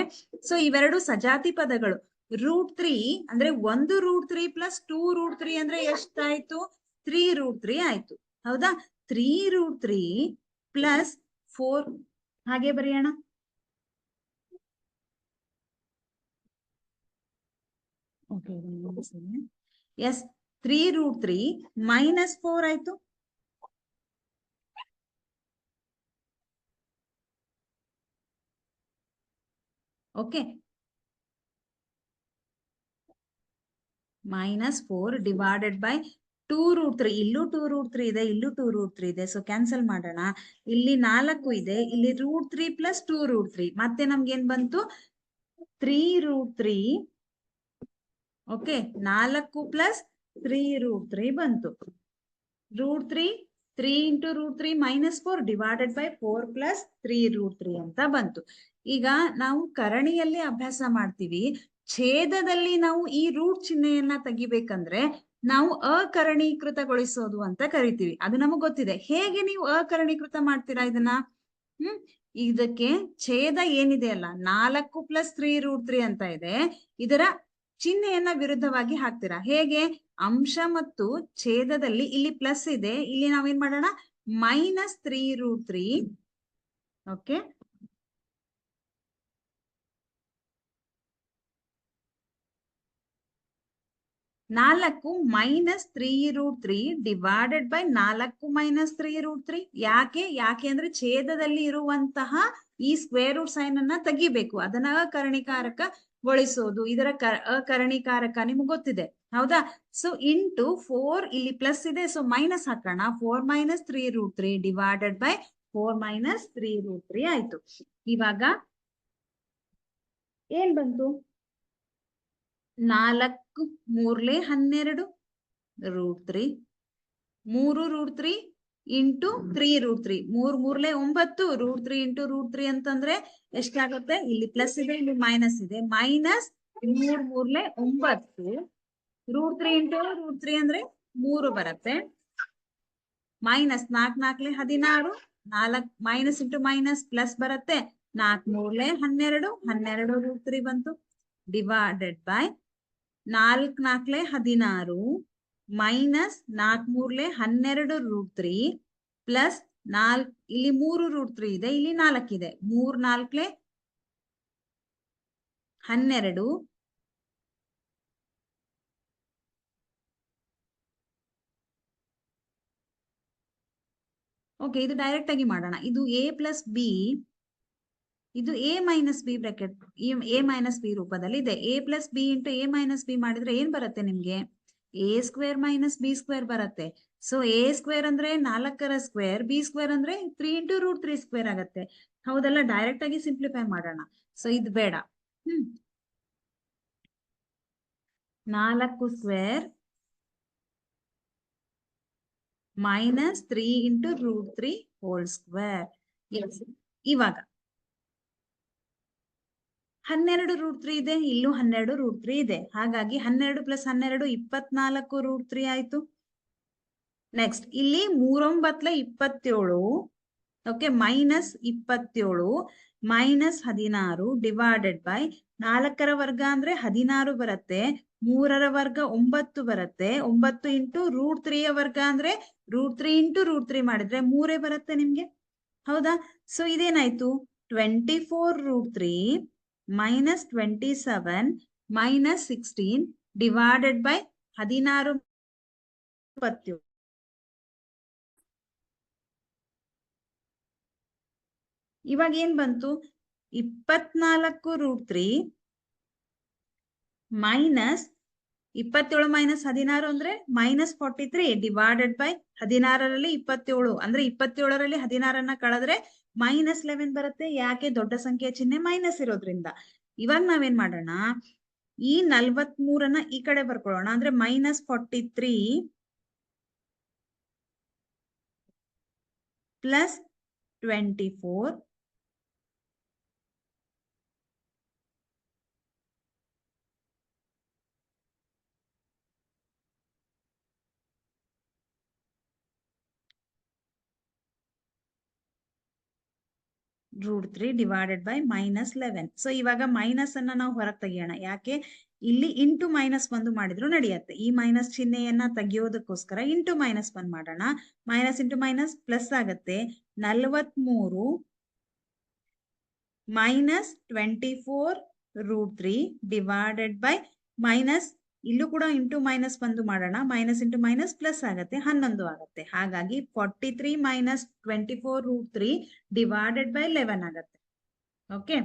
ಸೊ ಇವೆರಡು ಸಜಾತಿ ಪದಗಳು. ರೂಟ್ 3 ಅಂದ್ರೆ 1 ರೂಟ್ 3 ಪ್ಲಸ್ 2 ರೂಟ್ 3 ಅಂದ್ರೆ ಎಷ್ಟಾಯ್ತು? 3 ರೂಟ್ 3 ಆಯ್ತು. ಹೌದಾ? 3 ರೂಟ್ 3 ಪ್ಲಸ್ 4, ಹಾಗೆ ಬರೆಯೋಣ. ಓಕೆ, ಎಸ್, 3 ರೂಟ್ 3 ಮೈನಸ್ 4 ಆಯ್ತು. Okay, -4 divided by 2√3. ಇಲ್ಲೂ 2√3 ಇದೆ, ಇಲ್ಲೂ 2√3 ಇದೆ. ಸೊ ಕ್ಯಾನ್ಸಲ್ ಮಾಡೋಣ. ಇಲ್ಲಿ 4 ಇದೆ, ಇಲ್ಲಿ √3 ಪ್ಲಸ್ 2√3. ಮತ್ತೆ ನಮ್ಗೆ ಏನ್ ಬಂತು? 3√3. ಓಕೆ, 4 ಪ್ಲಸ್ 3√3 ಬಂತು. √3 3 ಇಂಟು √3 -4 ಡಿವೈಡೆಡ್ ಬೈ 4 ಪ್ಲಸ್ 3√3 ಅಂತ ಬಂತು. ಈಗ ನಾವು ಕರಣಿಯಲ್ಲಿ ಅಭ್ಯಾಸ ಮಾಡ್ತೀವಿ. ಛೇದದಲ್ಲಿ ನಾವು ಈ ರೂಟ್ ಚಿಹ್ನೆಯನ್ನ ತೆಗಿಬೇಕಂದ್ರೆ ನಾವು ಅಕರಣೀಕೃತಗೊಳಿಸೋದು ಅಂತ ಕರಿತೀವಿ. ಅದು ನಮಗ್ ಗೊತ್ತಿದೆ. ಹೇಗೆ ನೀವು ಅಕರಣೀಕೃತ ಮಾಡ್ತೀರಾ ಇದನ್ನ? ಇದಕ್ಕೆ ಛೇದ ಏನಿದೆ ಅಲ್ಲ, 4 ಪ್ಲಸ್ 3√3 ಅಂತ ಇದೆ. ಇದರ ಚಿಹ್ನೆಯನ್ನ ವಿರುದ್ಧವಾಗಿ ಹಾಕ್ತೀರಾ. ಹೇಗೆ? ಅಂಶ ಮತ್ತು ಛೇದದಲ್ಲಿ ಇಲ್ಲಿ ಪ್ಲಸ್ ಇದೆ, ಇಲ್ಲಿ ನಾವೇನ್ ಮಾಡೋಣ? -3√3. Okay, -3√3 divided by 4 -3√3. ಯಾಕೆ ಅಂದ್ರೆ ಛೇದದಲ್ಲಿ ಇರುವಂತಹ ಈ ಸ್ಕ್ವೇರ್ ರೂಟ್ ಸೈನ್ ಅನ್ನ ತೆಗಿಬೇಕು. ಅದನ್ನ ಅಕರ್ಣಿಕಾರಕಗೊಳಿಸೋದು. ಇದರ ಅಕರ್ಣಿಕಾರಕ ನಿಮ್ಗೆ ಗೊತ್ತಿದೆ, ಹೌದಾ? ಸೊ ಇಂಟು 4, ಇಲ್ಲಿ ಪ್ಲಸ್ ಇದೆ, ಸೊ ಮೈನಸ್ ಹಾಕೋಣ. 4 -3√3 ಡಿವೈಡೆಡ್ ಬೈ 4 -3√3 ಆಯ್ತು. ಇವಾಗ ಏನ್ ಬಂತು? 4 3 12 √3. 3√3 ಇಂಟು 3√3. 3 3 9 √3 ಇಂಟು √3 ಅಂತಂದ್ರೆ ಎಷ್ಟಾಗುತ್ತೆ? ಇಲ್ಲಿ ಪ್ಲಸ್ ಇದೆ, ಇಲ್ಲಿ ಮೈನಸ್ ಇದೆ. -3 3 9 √3 ಇಂಟು √3 ಅಂದ್ರೆ 3 ಬರುತ್ತೆ. -4 4 16. 4 ಮೈನಸ್ ಇಂಟು ಮೈನಸ್ ಪ್ಲಸ್ ಬರುತ್ತೆ. 4 3 12 12 √3 ಬಂತು. ಡಿವೈಡೆಡ್ ಬೈ 4 4 16 ಮೈನಸ್ 4 3 12 √3 ಪ್ಲಸ್ 4, ಇಲ್ಲಿ 3 √3 ಇದೆ, ಇಲ್ಲಿ 4 ಇದೆ. 3 4 12. ಓಕೆ, ಇದು ಡೈರೆಕ್ಟ್ ಆಗಿ ಮಾಡೋಣ. ಇದು a ಪ್ಲಸ್ ಬಿ, ಇದು a minus B bracket, a minus B ರೂಪದಲ್ಲಿ ಇದೆ. a plus B into a minus B ಮಾಡಿದ್ರೆ ಏನ್ ಬರುತ್ತೆ ನಿಮ್ಗೆ? a square minus B square ಬರುತ್ತೆ. ಸೊ a ಸ್ಕ್ವೇರ್ ಅಂದ್ರೆ 4ರ ಸ್ಕ್ವೇರ್, ಬಿ ಸ್ಕ್ವೇರ್ ಅಂದ್ರೆ 3 ಇಂಟು √3 ಸ್ಕ್ವೇರ್ ಆಗುತ್ತೆ. ಹೌದಲ್ಲ? ಡೈರೆಕ್ಟ್ ಆಗಿ ಸಿಂಪ್ಲಿಫೈ ಮಾಡೋಣ. ಸೊ ಇದು ಬೇಡ. 4 square minus 3 into √3 whole square. ಇವಾಗ 12 √3 ಇದೆ, ಇಲ್ಲೂ 12 √3 ಇದೆ. ಹಾಗಾಗಿ 12 ಪ್ಲಸ್ 12 24 √3 ಆಯ್ತು. ನೆಕ್ಸ್ಟ್ ಇಲ್ಲಿ 3 9 27. ಓಕೆ, -27 -16 ಡಿವೈಡೆಡ್ ಬೈ 4ರ ವರ್ಗ ಅಂದ್ರೆ 16 ಬರುತ್ತೆ. 3ರ ವರ್ಗ 9 ಬರುತ್ತೆ. 9 ಇಂಟು √3ಯ ವರ್ಗ ಅಂದ್ರೆ √3 ಇಂಟು √3 ಮಾಡಿದ್ರೆ 3 ಬರುತ್ತೆ ನಿಮ್ಗೆ, ಹೌದಾ? ಸೊ ಇದೇನಾಯ್ತು? 24 √3 -27 -16 divided by 16 27. ಇವಾಗ ಏನ್ ಬಂತು? 24 √3 ಮೈನಸ್ 27 ಮೈನಸ್ 16 ಅಂದ್ರೆ -43 ಡಿವೈಡೆಡ್ ಬೈ 16ರಲ್ಲಿ 27 ಅಂದ್ರೆ 27ರಲ್ಲಿ 16ನ್ನ ಕಳೆದ್ರೆ -11 ಬರುತ್ತೆ. ಯಾಕೆ? ದೊಡ್ಡ ಸಂಖ್ಯೆಯ ಚಿಹ್ನೆ ಮೈನಸ್ ಇರೋದ್ರಿಂದ. ಇವಾಗ ನಾವೇನ್ ಮಾಡೋಣ? ಈ 43ನ್ನ ಈ ಕಡೆ ಬರ್ಕೊಳ್ಳೋಣ. ಅಂದ್ರೆ -43 ಪ್ಲಸ್ 24 √3 ಡಿವೈಡೆಡ್ ಬೈ -11. ಸೊ ಇವಾಗ ಮೈನಸ್ ಅನ್ನ ನಾವು ಹೊರಗೆ ತೆಗಿಯೋಣ. ಯಾಕೆ? ಇಲ್ಲಿ ಇಂಟು -1 ಮಾಡಿದ್ರು ನಡೆಯುತ್ತೆ. ಈ ಮೈನಸ್ ಚಿಹ್ನೆಯನ್ನ ತೆಗಿಯೋದಕ್ಕೋಸ್ಕರ ಇಂಟು -1 ಮಾಡೋಣ. ಮೈನಸ್ ಇಂಟು ಮೈನಸ್ ಪ್ಲಸ್ ಆಗುತ್ತೆ. 43 -24 √3 ಡಿವೈಡೆಡ್ ಬೈ ಮೈನಸ್, ಇಲ್ಲೂ ಕೂಡ ಇಂಟು -1 ಮಾಡೋಣ. ಮೈನಸ್ ಇಂಟು ಮೈನಸ್ ಪ್ಲಸ್ ಆಗುತ್ತೆ, 11 ಆಗುತ್ತೆ. ಹಾಗಾಗಿ 43 -24 √3 ಡಿವೈಡೆಡ್ ಬೈ 11 ಆಗುತ್ತೆ. ಓಕೆ,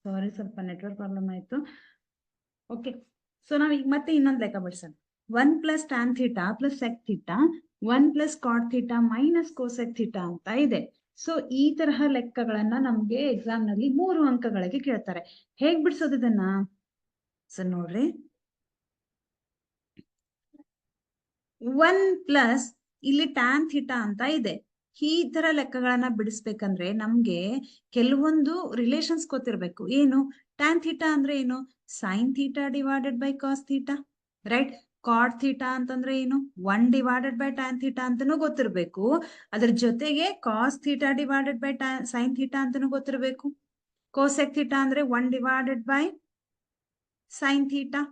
ಸಾರಿ, ಸ್ವಲ್ಪ ನೆಟ್ವರ್ಕ್ ಪ್ರಾಬ್ಲಮ್ ಆಯ್ತು. ಓಕೆ, ಸೊ ನಾವ್ ಈಗ ಮತ್ತೆ ಇನ್ನೊಂದು ಲೆಕ್ಕ ಬಿಡ್ಸೋಣ. 1 plus tan theta plus sec theta 1 plus cot theta minus cosec theta ಅಂತ ಇದೆ. ಸೊ ಈ ತರಹ ಲೆಕ್ಕಗಳನ್ನ ನಮ್ಗೆ ಎಕ್ಸಾಮ್ ನಲ್ಲಿ 3 ಅಂಕಗಳಿಗೆ ಕೇಳ್ತಾರೆ. ಹೇಗ್ ಬಿಡ್ಸೋದು ಇದನ್ನ? ಸೊ ನೋಡ್ರಿ, 1 ಪ್ಲಸ್ ಇಲ್ಲಿ ಟ್ಯಾನ್ ಥೀಟಾ ಅಂತ ಇದೆ. ಈ ತರ ಲೆಕ್ಕಗಳನ್ನ ಬಿಡಿಸ್ಬೇಕಂದ್ರೆ ನಮ್ಗೆ ಕೆಲವೊಂದು ರಿಲೇಷನ್ಸ್ ಗೊತ್ತಿರ್ಬೇಕು. ಏನು? ಟ್ಯಾನ್ ಥೀಟಾ ಅಂದ್ರೆ ಏನು? Sine theta divided by cos theta, right? Cot theta ಅಂತಂದ್ರೆ ಏನು? 1 ಡಿವೈಡೆಡ್ ಬೈ ಟ್ಯಾನ್ ಥೀಟಾ ಅಂತಾನು ಗೊತ್ತಿರ್ಬೇಕು. ಅದ್ರ ಜೊತೆಗೆ cos theta divided by sine theta ಅಂತಾನು ಗೊತ್ತಿರ್ಬೇಕು. ಕೋಸೆಕ್ ಥೀಟಾ ಅಂದ್ರೆ 1 ಡಿವೈಡೆಡ್ ಬೈ ಸೈನ್ ಥೀಟಾ,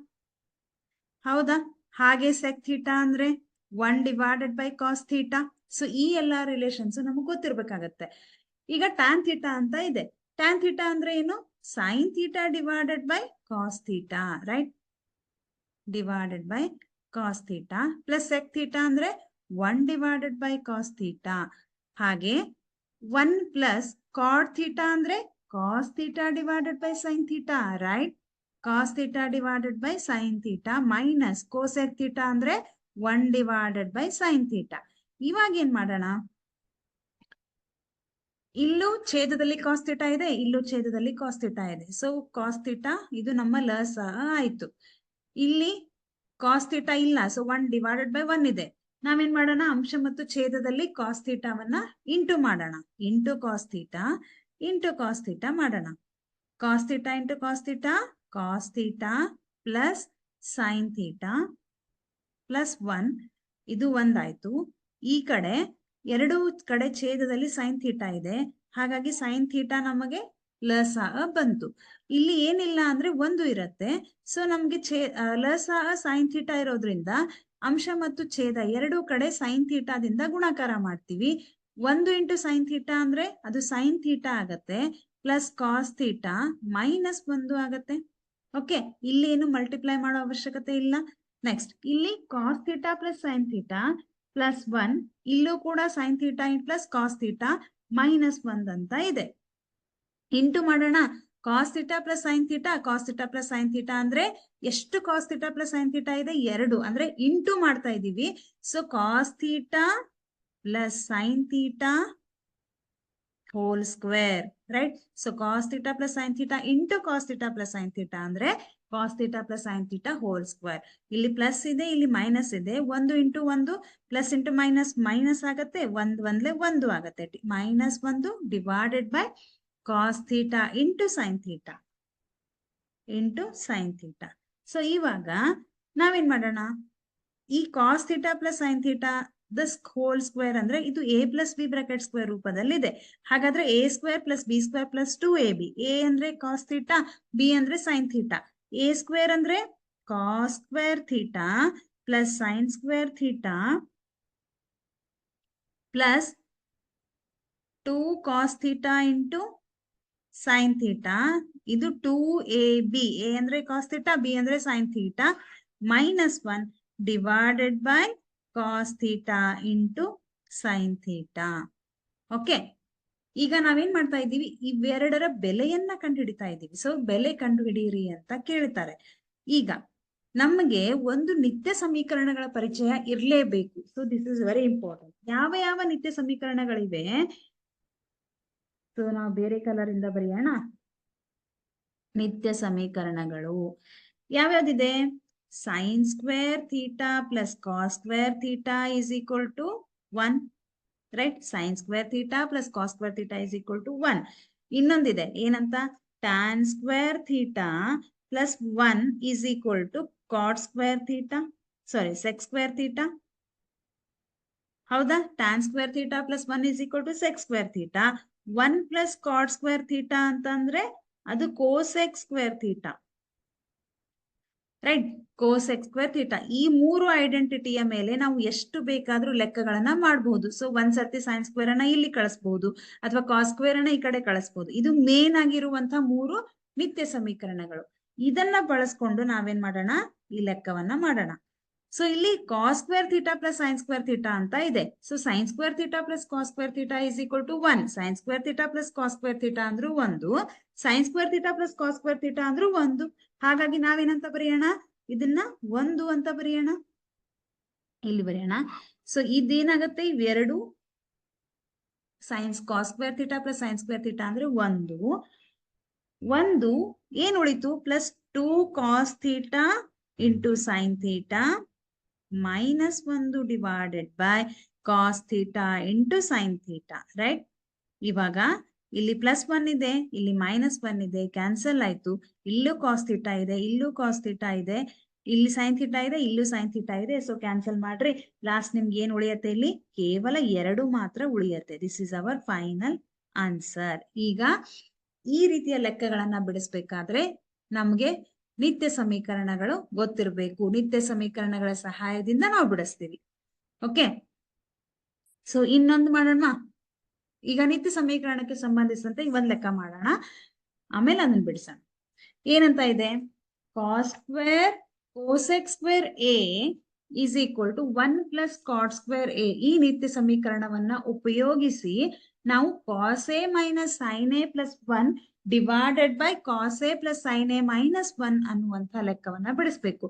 ಹೌದಾ? ಹಾಗೆ ಸೆಕ್ ಥೀಟಾ ಅಂದ್ರೆ 1 divided by cos theta. So ಈ ಎಲ್ಲಾ ರಿಲೇಷನ್ಸ್ ನಮಗೆ ಗೊತ್ತಿರ್ಬೇಕಾಗತ್ತೆ. ಈಗ ಟ್ಯಾನ್ ಥೀಟಾ ಅಂತ ಇದೆ. ಟ್ಯಾನ್ ಥೀಟಾ ಅಂದ್ರೆ ಏನು? Sine theta divided by cos theta, right? Divided by cos theta plus sec theta ಅಂದ್ರೆ 1 ಡಿವೈಡೆಡ್ ಬೈ ಕಾಸ್ ಥೀಟಾ. ಹಾಗೆ 1 ಪ್ಲಸ್ ಕಾಟ್ ಥೀಟಾ ಅಂದ್ರೆ cos theta divided by sine theta, right? Cos theta divided by sine theta minus cosec theta ಅಂದ್ರೆ 1 ಡಿವೈಡೆಡ್ ಬೈ ಸೈನ್ ಥೀಟಾ. ಇವಾಗ ಏನ್ ಮಾಡೋಣ? ಇಲ್ಲೂ ಛೇದದಲ್ಲಿ ಕಾಸ್ ಥೀಟಾ ಇದೆ, ಇಲ್ಲೂ ಛೇದದಲ್ಲಿ ಕಾಸ್ ಥೀಟಾ ಇದೆ. ಸೊ ಕಾಸ್ ಥೀಟಾ ಇದು ನಮ್ಮ ಲಸಹ ಆಯ್ತು. ಇಲ್ಲಿ ಕಾಸ್ ಥೀಟಾ ಇಲ್ಲ, ಸೊ 1 ಡಿವೈಡೆಡ್ ಬೈ 1 ಇದೆ. ನಾವೇನ್ ಮಾಡೋಣ? ಅಂಶ ಮತ್ತು ಛೇದದಲ್ಲಿ ಕಾಸ್ ಥೀಟಾವನ್ನ ಇಂಟು ಮಾಡೋಣ. ಇಂಟು ಕಾಸ್ ಥೀಟಾ ಮಾಡೋಣ. Cos theta into cos theta, cos theta plus sine theta plus 1, ಇದು ಒಂದಾಯ್ತು. ಈ ಕಡೆ ಎರಡು ಕಡೆ ಛೇದದಲ್ಲಿ ಸೈನ್ ಥೀಟಾ ಇದೆ, ಹಾಗಾಗಿ ಸೈನ್ ಥೀಟಾ ನಮಗೆ ಲಸಹ ಬಂತು. ಇಲ್ಲಿ ಏನಿಲ್ಲ ಅಂದ್ರೆ 1 ಇರತ್ತೆ. ಸೊ ನಮ್ಗೆ ಲಸಹ ಸೈನ್ ಥೀಟಾ ಇರೋದ್ರಿಂದ ಅಂಶ ಮತ್ತು ಛೇದ ಎರಡೂ ಕಡೆ ಸೈನ್ ಥೀಟಾದಿಂದ ಗುಣಾಕಾರ ಮಾಡ್ತೀವಿ. 1 ಇಂಟು ಸೈನ್ ಥೀಟಾ ಅಂದ್ರೆ ಅದು ಸೈನ್ ಥೀಟಾ ಆಗತ್ತೆ, ಪ್ಲಸ್ ಕಾಸ್ ಥೀಟಾ ಮೈನಸ್ 1 ಆಗತ್ತೆ. ಓಕೆ, ಇಲ್ಲಿ ಏನು ಮಲ್ಟಿಪ್ಲೈ ಮಾಡೋ ಅವಶ್ಯಕತೆ ಇಲ್ಲ. ನೆಕ್ಸ್ಟ್ ಇಲ್ಲಿ cos theta plus sine theta plus 1, ಇಲ್ಲೂ ಕೂಡ sine theta plus cos theta minus 1 ಅಂತ ಇದೆ. ಇಂಟು ಮಾಡೋಣ. Cos theta plus sine theta, cos theta plus sine theta ಅಂದ್ರೆ ಎಷ್ಟು? Cos theta plus sine theta ಇದೆ 2, ಅಂದ್ರೆ ಇಂಟು ಮಾಡ್ತಾ ಇದೀವಿ. So cos theta plus sine theta whole square, right? So cos theta plus sine theta into cos theta plus sine theta ಅಂದ್ರೆ cos theta plus sine theta whole square. ಇಲ್ಲಿ ಪ್ಲಸ್ ಇದೆ, ಇಲ್ಲಿ ಮೈನಸ್ ಇದೆ. 1 into 1 plus into minus minus ಆಗತ್ತೆ, 1 1 1 ಆಗತ್ತೆ. Minus 1 divided by cos theta into sine theta. So ಇವಾಗ ನಾವೇನ್ ಮಾಡೋಣ? ಈ cos theta plus sine theta thus whole square ಅಂದ್ರೆ ಇದು a plus B bracket square ರೂಪದಲ್ಲಿ ಇದೆ. ಹಾಗಾದ್ರೆ a square plus B square plus 2ab. a ಅಂದ್ರೆ ಕಾಸ್ ಥೀಟಾ, b ಅಂದ್ರೆ ಸೈನ್ ಥೀಟಾ. a ಸ್ಕ್ವೇರ್ ಅಂದ್ರೆ cos square theta plus sine square theta plus 2 cos theta into sine theta. ಇದು 2ab. a ಅಂದ್ರೆ ಕಾಸ್ ಥೀಟಾ, b ಅಂದ್ರೆ sine theta minus 1 divided by cos theta into sine theta. Okay, ಈಗ ನಾವೇನ್ ಮಾಡ್ತಾ ಇದ್ದೀವಿ? ಇವೆರಡರ ಬೆಲೆಯನ್ನ ಕಂಡುಹಿಡಿತಾ ಇದ್ದೀವಿ. ಸೊ ಬೆಲೆ ಕಂಡುಹಿಡಿಯಿರಿ ಅಂತ ಕೇಳ್ತಾರೆ. ಈಗ ನಮಗೆ ಒಂದು ನಿತ್ಯ ಸಮೀಕರಣಗಳ ಪರಿಚಯ ಇರಲೇಬೇಕು. So this is very important. ಯಾವ ಯಾವ ನಿತ್ಯ ಸಮೀಕರಣಗಳಿವೆ? ಸೊ ನಾವು ಬೇರೆ ಕಲರ್ ಇಂದ ಬರೆಯೋಣ. ನಿತ್ಯ ಸಮೀಕರಣಗಳು ಯಾವ್ಯಾವ್ದಿದೆ? Sine square theta plus cos square theta is equal to 1, right? Sine square theta plus cos square theta is equal to 1. ಇನ್ನೊಂದಿದೆ, ಏನಂತ? Tan square theta plus 1 is equal to cot square theta, sorry sec square theta, ಹೌದಾ? Tan square theta plus 1 is equal to sec square theta. 1 plus cot square theta ಅಂತಂದ್ರೆ ಅದು cosec square theta, right? Cosec square theta. ಈ 3 ಐಡೆಂಟಿಟಿಯ ಮೇಲೆ ನಾವು ಎಷ್ಟು ಬೇಕಾದ್ರೂ ಲೆಕ್ಕಗಳನ್ನ ಮಾಡಬಹುದು. ಸೊ ಒಂದ್ಸರ್ತಿ ಸೈನ್ ಸ್ಕ್ವೇರ್ ಅನ್ನ ಇಲ್ಲಿ ಕಳಿಸಬಹುದು, ಅಥವಾ ಕಾಸ್ ಸ್ಕ್ವೇರ್ ಅನ್ನ ಈ ಕಡೆ ಕಳಿಸಬಹುದು. ಇದು ಮೇನ್ ಆಗಿರುವಂತಹ 3 ನಿತ್ಯ ಸಮೀಕರಣಗಳು. ಇದನ್ನ ಬಳಸ್ಕೊಂಡು ನಾವೇನ್ ಮಾಡೋಣ? ಈ ಲೆಕ್ಕವನ್ನ ಮಾಡೋಣ. ಸೊ ಇಲ್ಲಿ cos square theta plus sine square theta ಅಂತ ಇದೆ. So sine square theta plus cos square theta is equal to 1. Sine square theta plus cos square theta ಅಂದ್ರೂ 1. Sine square theta plus cos square theta ಅಂದ್ರೂ 1. ಹಾಗಾಗಿ ನಾವೇನಂತ ಬರೆಯೋಣ, ಇದನ್ನ 1 ಅಂತ ಬರೆಯೋಣ. ಇಲ್ಲಿ ಬರೆಯೋಣ. ಸೊ ಇದೇನಾಗತ್ತೆ, ಇವೆರಡು ಸೈನ್ಸ್ cos square theta plus sine square theta ಅಂದ್ರೆ 1 ಏನ್ ಉಳಿತು, plus 2 cos theta into sine theta minus 1 divided by cos theta into sine theta. Right? ಇವಾಗ ಇಲ್ಲಿ ಪ್ಲಸ್ 1 ಇದೆ, ಇಲ್ಲಿ ಮೈನಸ್ 1 ಇದೆ, ಕ್ಯಾನ್ಸಲ್ ಆಯ್ತು. ಇಲ್ಲೂ ಕಾಸ್ ಥೀಟಾ ಇದೆ, ಇಲ್ಲೂ ಕಾಸ್ ಥೀಟಾ ಇದೆ, ಇಲ್ಲಿ ಸೈನ್ ಥೀಟಾ ಇದೆ, ಇಲ್ಲೂ ಸೈನ್ ಥೀಟಾ ಇದೆ. ಸೊ ಕ್ಯಾನ್ಸಲ್ ಮಾಡ್ರಿ. ಲಾಸ್ಟ್ ನಿಮ್ಗೆ ಏನ್ ಉಳಿಯತ್ತೆ, ಇಲ್ಲಿ ಕೇವಲ 2 ಮಾತ್ರ ಉಳಿಯತ್ತೆ. This is our final answer. ಈಗ ಈ ರೀತಿಯ ಲೆಕ್ಕಗಳನ್ನ ಬಿಡಿಸ್ಬೇಕಾದ್ರೆ ನಮ್ಗೆ ನಿತ್ಯ ಸಮೀಕರಣಗಳು ಗೊತ್ತಿರಬೇಕು. ನಿತ್ಯ ಸಮೀಕರಣಗಳ ಸಹಾಯದಿಂದ ನಾವು ಬಿಡಿಸ್ತೀವಿ. ಓಕೆ, ಸೊ ಇನ್ನೊಂದು ಮಾಡೋಣ. ಈಗ ನಿತ್ಯ ಸಮೀಕರಣಕ್ಕೆ ಸಂಬಂಧಿಸಿದಂತೆ ಒಂದ್ ಲೆಕ್ಕ ಮಾಡೋಣ, ಆಮೇಲೆ ಅದನ್ನ ಬಿಡಿಸೋಣ. ಏನಂತ ಇದೆ, cos square cosec square a is equal to 1 plus cot square a. ಈ ನಿತ್ಯ ಸಮೀಕರಣವನ್ನ ಉಪಯೋಗಿಸಿ ನಾವು cos a minus sine A plus 1 divided by cos a plus sine A minus 1 ಅನ್ನುವಂತ ಲೆಕ್ಕವನ್ನ ಬಿಡಿಸ್ಬೇಕು.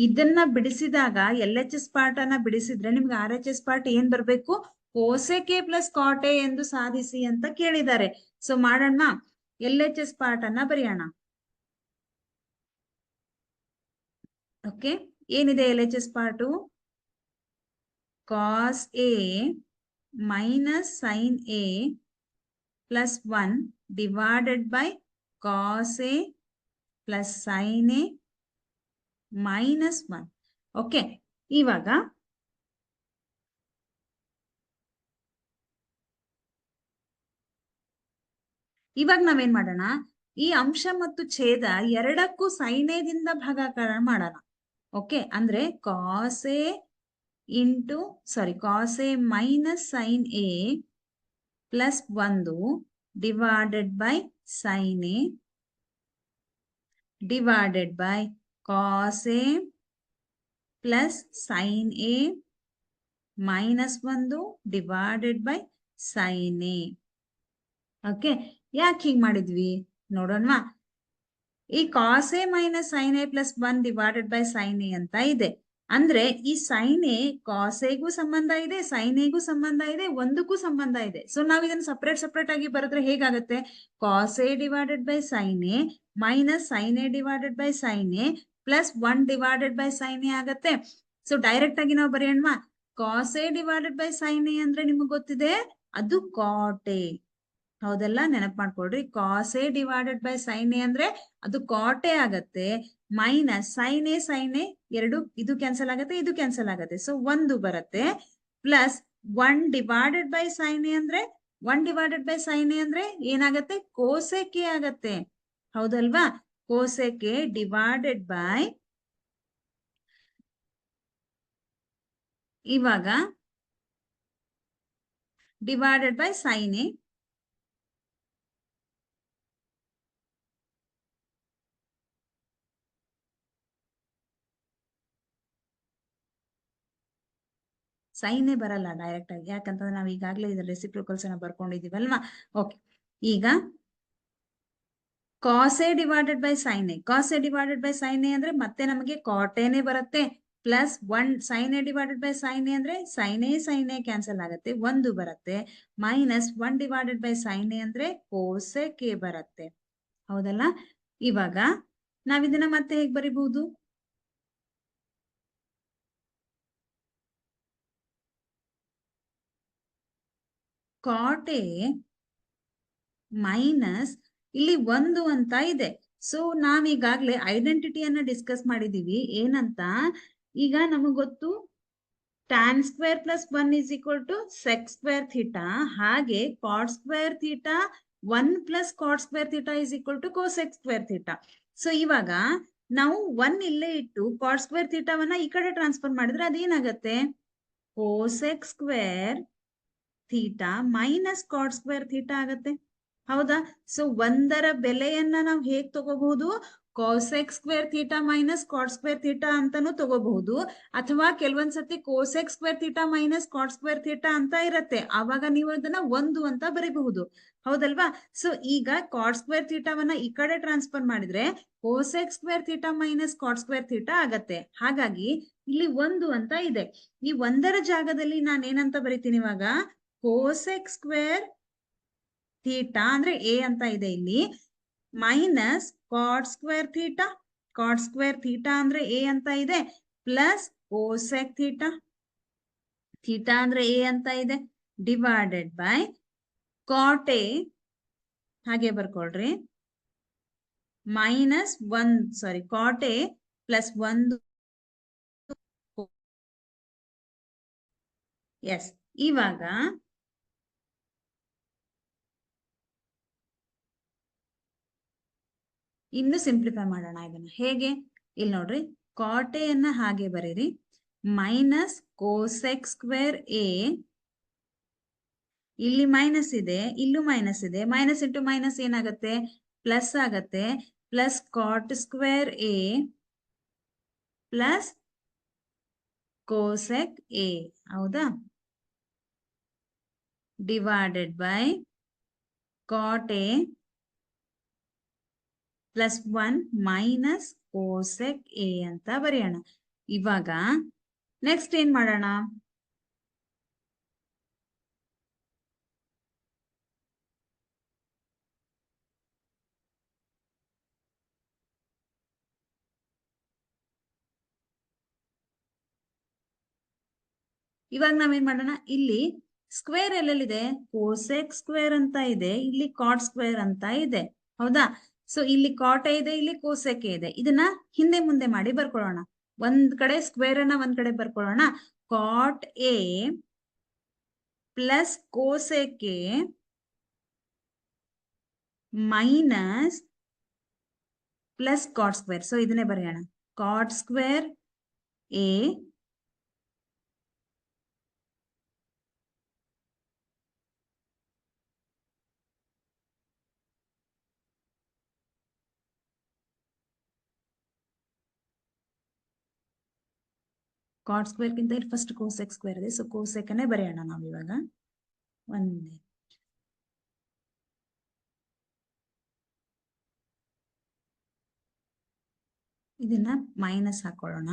ಇದನ್ನ ಬಿಡಿಸಿದಾಗ LHS ಪಾರ್ಟ್ ಅನ್ನ ಬಿಡಿಸಿದ್ರೆ ನಿಮ್ಗೆ RHS ಪಾರ್ಟ್ ಏನ್ ಬರ್ಬೇಕು, cosec A plus cot a ಎಂದು ಸಾಧಿಸಿ ಅಂತ ಕೇಳಿದ್ದಾರೆ. ಸೊ ಮಾಡೋಣ, LHS ಪಾರ್ಟ್ ಅನ್ನ ಬರೆಯೋಣ. ಓಕೆ, ಏನಿದೆ LHS part, cos a minus sine A plus 1 divided by cos a plus sine A minus 1. Okay, ಇವಾಗ ನಾವೇನ್ ಮಾಡೋಣ, ಈ ಅಂಶ ಮತ್ತು ಛೇದ ಎರಡಕ್ಕೂ ಸೈನ್ ಎದಿಂದ ಭಾಗಾಕಾರ ಮಾಡೋಣ. ಓಕೆ, ಅಂದ್ರೆ cos a minus sine A plus 1 divided by sine A divided by cos a plus sine A minus 1 divided by sine a. Okay, ಯಾಕೆ ಹೀಗ್ ಮಾಡಿದ್ವಿ ನೋಡೋಣ. ಈ cos a minus sine A plus 1 divided by sine a ಅಂತ ಇದೆ. ಅಂದ್ರೆ ಈ ಸೈನ್ ಎ ಕಾಸ್ ಎಗೂ ಸಂಬಂಧ ಇದೆ, ಸೈನ್ ಎಗೂ ಸಂಬಂಧ ಇದೆ, ಒಂದಕ್ಕೂ ಸಂಬಂಧ ಇದೆ. ಸೊ ನಾವ್ ಇದನ್ನ ಸಪ್ರೇಟ್ ಆಗಿ ಬರೆದ್ರೆ ಹೇಗಾಗತ್ತೆ, cos A divided by sine A minus sine A divided by sine A plus 1 divided by sine A ಆಗತ್ತೆ. ಸೊ ಡೈರೆಕ್ಟ್ ಆಗಿ ನಾವು ಬರೆಯೋಣ. Cos A divided by sine A ಅಂದ್ರೆ ನಿಮಗೆ ಗೊತ್ತಿದೆ, ಅದು ಕಾಟ್ ಎ. ಹೌದಲ್ಲ, ನೆನಪು ಮಾಡ್ಕೊಳ್ರಿ. Cos A divided by sine A ಅಂದ್ರೆ ಅದು ಕಾಟ್ ಎ ಆಗತ್ತೆ. ಮೈನಸ್ ಸೈನ್ ಎ ಎರಡು, ಇದು ಕ್ಯಾನ್ಸಲ್ ಆಗತ್ತೆ, ಇದು ಕ್ಯಾನ್ಸಲ್ ಆಗತ್ತೆ. ಸೊ 1 ಬರುತ್ತೆ. Plus 1 divided by sine A ಅಂದ್ರೆ ಏನಾಗತ್ತೆ, ಕೋಸೆಕ್ ಎ ಆಗತ್ತೆ. ಹೌದಲ್ವಾ, ಕೋಸೆಕ್ ಎ ಡಿವೈಡೆಡ್ ಬೈ, ಇವಾಗ divided by sine A sine A ಬರಲ್ಲ ಡೈರೆಕ್ಟ್ ಆಗಿ, ಯಾಕಂತಂದ್ರೆ ನಾವು ಈಗಾಗಲೇ ಇದ್ರ ರೆಸಿಪ್ರೋಕಲ್ಸ್ ಅನ್ನ ಬರ್ಕೊಂಡಿದೀವಲ್ವಾ. ಓಕೆ, ಈಗ cos A divided by sine A, ಅಂದ್ರೆ ಮತ್ತೆ ನಮಗೆ ಕಾಟ್ ಎನೇ ಬರುತ್ತೆ. Plus 1 sine A divided by sine A ಅಂದ್ರೆ ಸೈನ್ ಎ ಕ್ಯಾನ್ಸಲ್ ಆಗುತ್ತೆ, 1 ಬರುತ್ತೆ. Minus 1 divided by sine A ಅಂದ್ರೆ ಕೋಸೆಕ್ ಎ ಬರುತ್ತೆ. ಹೌದಲ್ಲ, ಇವಾಗ ನಾವಿದನ್ನ ಮತ್ತೆ ಹೇಗೆ ಬರಿಬಹುದು, ಕಾಟ್ ಎ ಮೈನಸ್ ಇಲ್ಲಿ 1 ಅಂತ ಇದೆ. ಸೊ ನಾವೀಗಾಗ್ಲೇ ಐಡೆಂಟಿಟಿಯನ್ನ ಡಿಸ್ಕಸ್ ಮಾಡಿದೀವಿ. ಏನಂತ, ಈಗ ನಮಗ್ ಗೊತ್ತು tan square plus 1 is equal to sec square theta. ಹಾಗೆ cot square theta 1 plus cot square theta is equal to cosec square theta. So ಇವಾಗ ನಾವು 1 ಇಲ್ಲೇ ಇಟ್ಟು ಕಾಟ್ ಸ್ಕ್ವೇರ್ ಥೀಟಾವನ್ನ ಈ ಕಡೆ ಟ್ರಾನ್ಸ್ಫರ್ ಮಾಡಿದ್ರೆ ಅದೇನಾಗತ್ತೆ, cosec square theta minus cot square theta ಆಗತ್ತೆ. ಹೌದಾ, ಸೊ 1ರ ಬೆಲೆಯನ್ನ ನಾವು ಹೇಗ್ ತಗೋಬಹುದು, cosec square theta minus cot square theta ಅಂತಾನು ತಗೋಬಹುದು, ಅಥವಾ ಕೆಲವೊಂದ್ಸತಿ cosec square theta minus cot square theta ಅಂತ ಇರತ್ತೆ, ಆವಾಗ ನೀವು ಅದನ್ನ 1 ಅಂತ ಬರೀಬಹುದು. ಹೌದಲ್ವಾ? ಸೊ ಈಗ ಕಾಟ್ ಸ್ಕ್ವೇರ್ ಥೀಟಾವನ್ನ ಈ ಕಡೆ ಟ್ರಾನ್ಸ್ಫರ್ ಮಾಡಿದ್ರೆ cosec square theta minus cot square theta ಆಗತ್ತೆ. ಹಾಗಾಗಿ ಇಲ್ಲಿ 1 ಅಂತ ಇದೆ. ಈ 1ರ ಜಾಗದಲ್ಲಿ ನಾನು ಏನಂತ ಬರಿತೀನಿ ಇವಾಗ? ಕೋಸೆಕ್ ಸ್ಕ್ವೇರ್ ಥೀಟಾ ಅಂದ್ರೆ ಎ ಅಂತ ಇದೆ ಇಲ್ಲಿ, minus cot square theta, cot square theta ಅಂದ್ರೆ ಎ ಅಂತ ಇದೆ, ಪ್ಲಸ್ ಕೋಸೆಕ್ ಥೀಟಾ, ಥೀಟಾ ಅಂದ್ರೆ ಎ ಅಂತ ಇದೆ, ಡಿವೈಡೆಡ್ ಬೈ ಕಾಟ್ ಎ, ಹಾಗೆ ಬರ್ಕೊಳ್ರಿ, minus cot A plus 1. Yes, ಇವಾಗ ಇನ್ನು ಸಿಂಪ್ಲಿಫೈ ಮಾಡೋಣ ಇದನ್ನ. ಹೇಗೆ? ಇಲ್ಲಿ ನೋಡ್ರಿ, ಕಾಟ್ ಎ ಅನ್ನ ಹಾಗೆ ಬರೀರಿ, ಮೈನಸ್ ಕೋಸೆಕ್ ಸ್ಕ್ವೇರ್ ಎ, ಇಲ್ಲಿ ಮೈನಸ್ ಇದೆ, ಇಲ್ಲೂ ಮೈನಸ್ ಇದೆ, ಮೈನಸ್ ಇಂಟು ಮೈನಸ್ ಏನಾಗತ್ತೆ? ಪ್ಲಸ್ ಆಗತ್ತೆ, plus cot square A plus cosec A, ಹೌದಾ? Divided by cot A plus 1 minus cosec A ಅಂತ ಬರೆಯೋಣ. ಇವಾಗ ನೆಕ್ಸ್ಟ್ ಏನ್ ಮಾಡೋಣ? ಇವಾಗ ನಾವೇನ್ ಮಾಡೋಣ? ಇಲ್ಲಿ ಸ್ಕ್ವೇರ್ ಎಲ್ಲೆಲ್ಲಿದೆ? ಕೋಸೆಕ್ ಸ್ಕ್ವೇರ್ ಅಂತ ಇದೆ, ಇಲ್ಲಿ ಕಾಟ್ ಸ್ಕ್ವೇರ್ ಅಂತ ಇದೆ, ಹೌದಾ? ಸೊ ಇಲ್ಲಿ ಕಾಟ್ ಇದೆ, ಇಲ್ಲಿ ಕೋಸೆಕ್ ಇದೆ. ಇದನ್ನ ಹಿಂದೆ ಮುಂದೆ ಮಾಡಿ ಬರ್ಕೊಳ್ಳೋಣ. ಒಂದ್ ಕಡೆ ಸ್ಕ್ವೇರ್ ಅನ್ನ ಒಂದ್ ಕಡೆ ಬರ್ಕೊಳ್ಳೋಣ. Cot A plus cosec A minus plus cot square. So ಇದನ್ನೇ ಬರೆಯೋಣ, cot square A cot square ಗಿಂತ ಇಲ್ಲಿ ಫಸ್ಟ್ ಕೋಸೆಕ್ ಸ್ಕ್ವೇರ್ ಇದೆ, ಸೊ ಕೋಸೆಕ್ ಅನ್ನೇ ಬರೆಯೋಣ ನಾವು ಇವಾಗ. ಒಂದೇ ಇದನ್ನ ಮೈನಸ್ ಹಾಕೊಳ್ಳೋಣ.